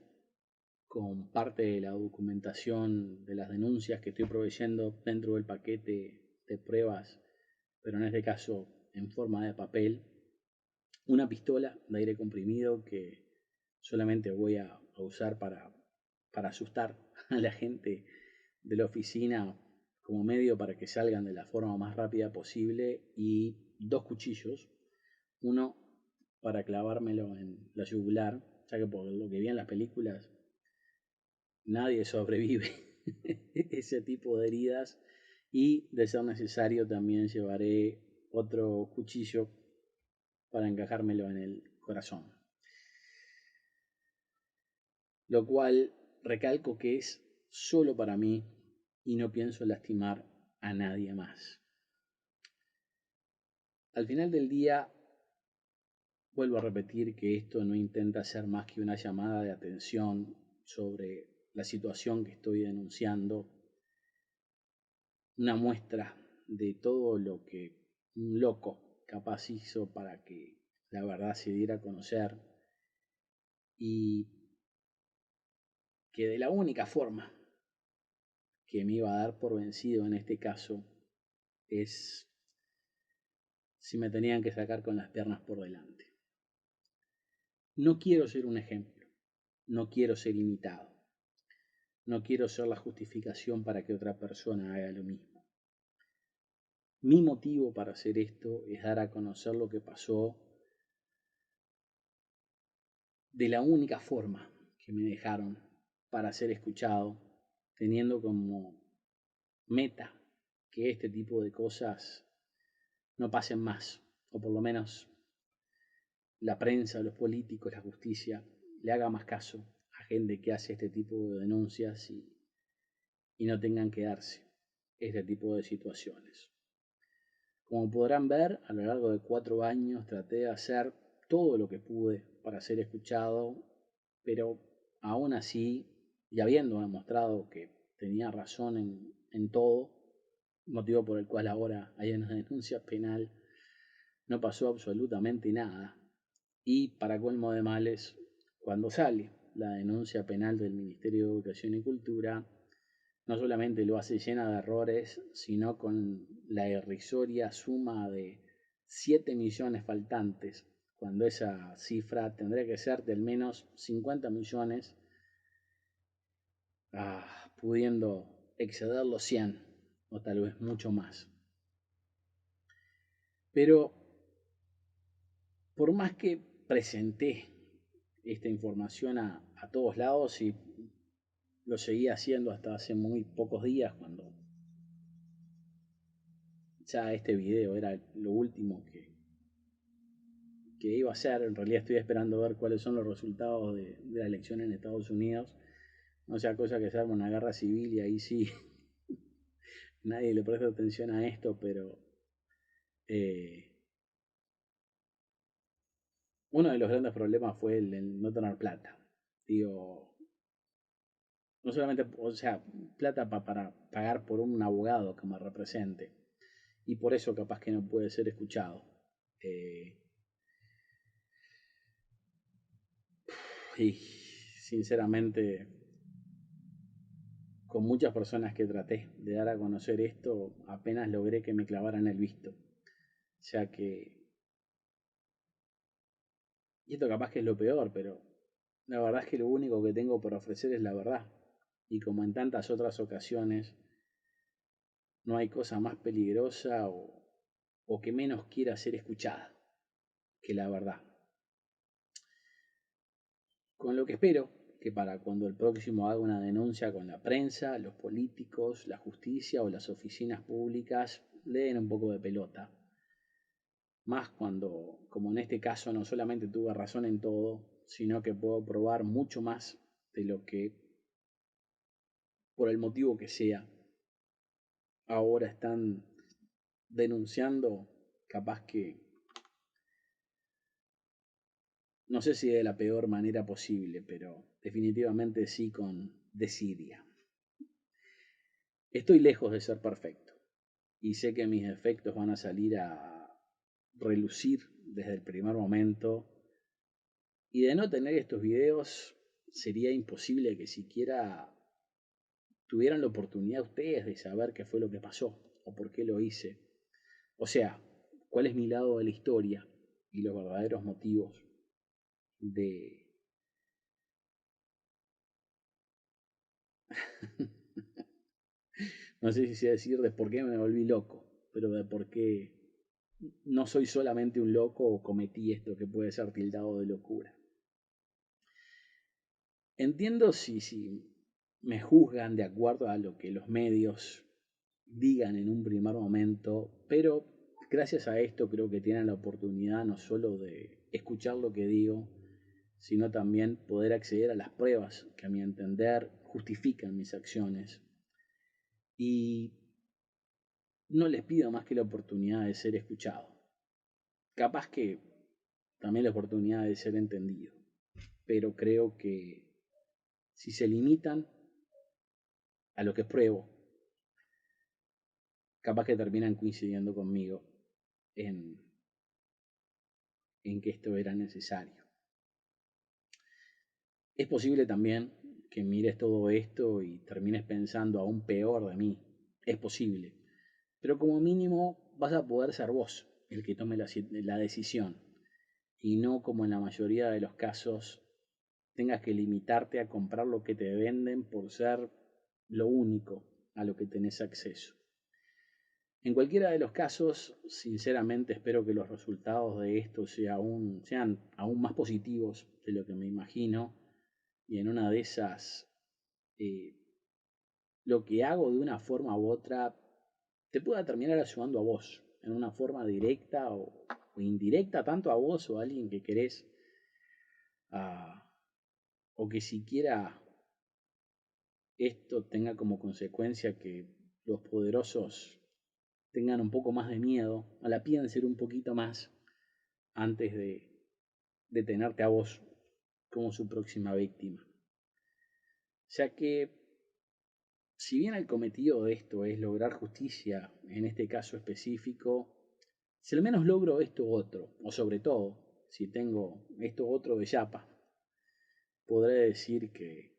con parte de la documentación de las denuncias que estoy proveyendo dentro del paquete de pruebas, pero en este caso en forma de papel, una pistola de aire comprimido que solamente voy a usar para asustar a la gente de la oficina como medio para que salgan de la forma más rápida posible, y dos cuchillos, uno para clavármelo en la yugular, ya que por lo que vi en las películas nadie sobrevive ese tipo de heridas, y de ser necesario también llevaré otro cuchillo para encajármelo en el corazón, lo cual recalco que es solo para mí y no pienso lastimar a nadie más. Al final del día, vuelvo a repetir que esto no intenta ser más que una llamada de atención sobre la situación que estoy denunciando, una muestra de todo lo que un loco capaz hizo para que la verdad se diera a conocer, y que de la única forma que me iba a dar por vencido en este caso es si me tenían que sacar con las piernas por delante. No quiero ser un ejemplo, no quiero ser imitado, no quiero ser la justificación para que otra persona haga lo mismo. Mi motivo para hacer esto es dar a conocer lo que pasó de la única forma que me dejaron para ser escuchado, teniendo como meta que este tipo de cosas no pasen más, o por lo menos la prensa, los políticos, la justicia le haga más caso a gente que hace este tipo de denuncias, y no tengan que darse este tipo de situaciones. Como podrán ver, a lo largo de 4 años traté de hacer todo lo que pude para ser escuchado, pero aún así, y habiendo demostrado que tenía razón en todo, motivo por el cual ahora hay una denuncia penal, no pasó absolutamente nada. Y para colmo de males, cuando sale la denuncia penal del Ministerio de Educación y Cultura, no solamente lo hace llena de errores, sino con la irrisoria suma de 7 millones faltantes, cuando esa cifra tendría que ser de al menos 50 millones, pudiendo exceder los 100 o tal vez mucho más. Pero por más que presenté esta información a todos lados, y lo seguía haciendo hasta hace muy pocos días, cuando ya este video era lo último que iba a hacer. En realidad estoy esperando a ver cuáles son los resultados de la elección en Estados Unidos. No sea cosa que se arme una guerra civil y ahí sí nadie le presta atención a esto, pero uno de los grandes problemas fue el no tener plata. Digo, no solamente, o sea, plata para pagar por un abogado que me represente. Y por eso capaz que no puede ser escuchado. Y sinceramente, con muchas personas que traté de dar a conocer esto, apenas logré que me clavaran el visto. Ya que, y esto capaz que es lo peor, pero la verdad es que lo único que tengo por ofrecer es la verdad. Y como en tantas otras ocasiones, no hay cosa más peligrosa o que menos quiera ser escuchada que la verdad. Con lo que espero que para cuando el próximo haga una denuncia con la prensa, los políticos, la justicia o las oficinas públicas le den un poco de pelota. Más cuando, como en este caso, no solamente tuve razón en todo, sino que puedo probar mucho más de lo que, por el motivo que sea, ahora están denunciando, capaz que, no sé si de la peor manera posible, pero definitivamente sí con desidia. Estoy lejos de ser perfecto y sé que mis defectos van a salir a relucir desde el primer momento, y de no tener estos videos sería imposible que siquiera tuvieran la oportunidad ustedes de saber qué fue lo que pasó o por qué lo hice. O sea, cuál es mi lado de la historia y los verdaderos motivos de... no sé si sé decir de por qué me volví loco, pero de por qué no soy solamente un loco o cometí esto que puede ser tildado de locura. Entiendo si me juzgan de acuerdo a lo que los medios digan en un primer momento, pero gracias a esto creo que tienen la oportunidad no solo de escuchar lo que digo, sino también poder acceder a las pruebas que a mi entender justifican mis acciones. Y no les pido más que la oportunidad de ser escuchado. Capaz que también la oportunidad de ser entendido. Pero creo que si se limitan a lo que pruebo, capaz que terminan coincidiendo conmigo en, en que esto era necesario. Es posible también que mires todo esto y termines pensando aún peor de mí. Es posible. Pero como mínimo vas a poder ser vos el que tome la decisión. Y no como en la mayoría de los casos tengas que limitarte a comprar lo que te venden por ser lo único a lo que tenés acceso. En cualquiera de los casos, sinceramente espero que los resultados de esto sean aún más positivos de lo que me imagino, y en una de esas eh, lo que hago de una forma u otra te pueda terminar ayudando a vos, en una forma directa o indirecta, tanto a vos o a alguien que querés, o que siquiera esto tenga como consecuencia que los poderosos tengan un poco más de miedo, o la piensen un poquito más antes de tenerte a vos como su próxima víctima. Ya que, si bien el cometido de esto es lograr justicia en este caso específico, si al menos logro esto otro, o sobre todo, si tengo esto otro de Yapa, podré decir que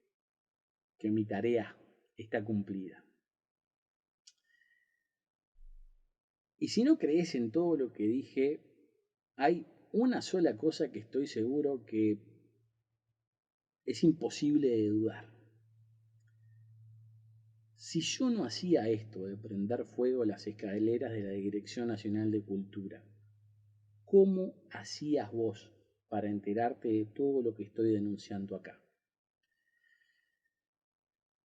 mi tarea está cumplida. Y si no crees en todo lo que dije, hay una sola cosa que estoy seguro que es imposible de dudar. Si yo no hacía esto de prender fuego las escaleras de la Dirección Nacional de Cultura, ¿cómo hacías vos para enterarte de todo lo que estoy denunciando acá?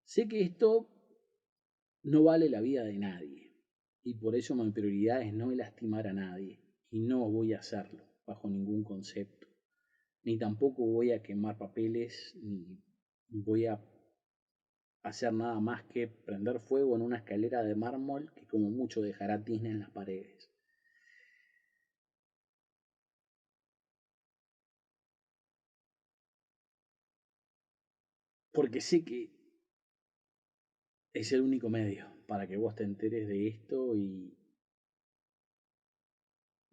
Sé que esto no vale la vida de nadie y por eso mi prioridad es no lastimar a nadie y no voy a hacerlo bajo ningún concepto, ni tampoco voy a quemar papeles ni voy a hacer nada más que prender fuego en una escalera de mármol que como mucho dejará tizna en las paredes. Porque sé que es el único medio para que vos te enteres de esto y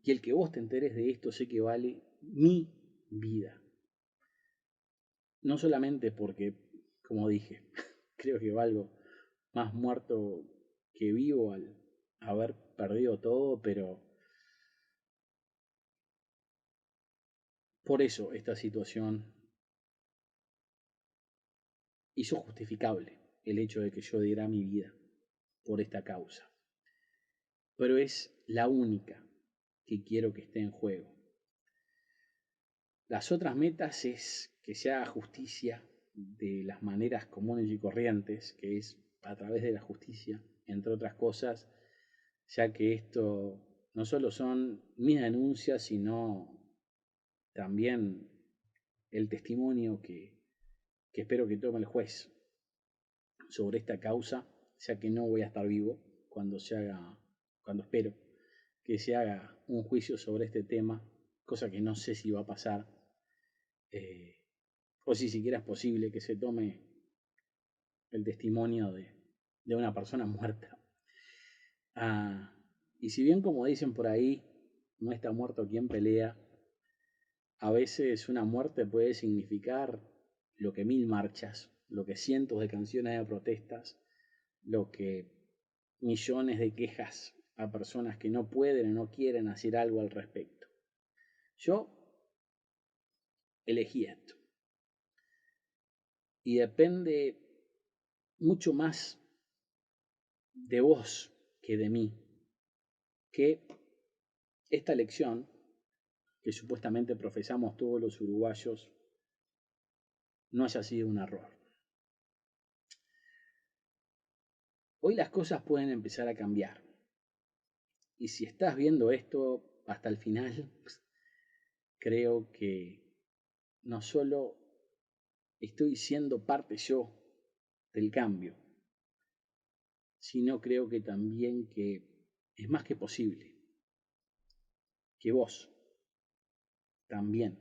el que vos te enteres de esto sé que vale mi vida. No solamente porque, como dije, creo que valgo más muerto que vivo al haber perdido todo, pero por eso esta situación hizo justificable el hecho de que yo diera mi vida por esta causa. Pero es la única que quiero que esté en juego. Las otras metas es que se haga justicia de las maneras comunes y corrientes, que es a través de la justicia, entre otras cosas, ya que esto no solo son mis denuncias, sino también el testimonio que espero que tome el juez sobre esta causa, ya que no voy a estar vivo cuando espero que se haga un juicio sobre este tema, cosa que no sé si va a pasar, o si siquiera es posible que se tome el testimonio de una persona muerta. Ah, y si bien, como dicen por ahí, no está muerto quien pelea, a veces una muerte puede significar lo que 1000 marchas, lo que cientos de canciones de protestas, lo que millones de quejas a personas que no pueden o no quieren hacer algo al respecto. Yo elegí esto y depende mucho más de vos que de mí, que esta elección que supuestamente profesamos todos los uruguayos no haya sido un error. Hoy las cosas pueden empezar a cambiar. Y si estás viendo esto hasta el final, creo que no solo estoy siendo parte yo del cambio, sino creo que también que es más que posible que vos también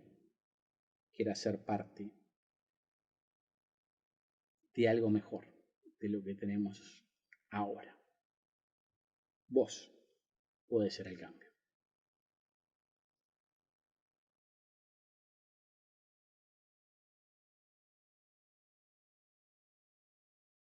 quieras ser parte de algo mejor de lo que tenemos ahora. Vos podés ser el cambio.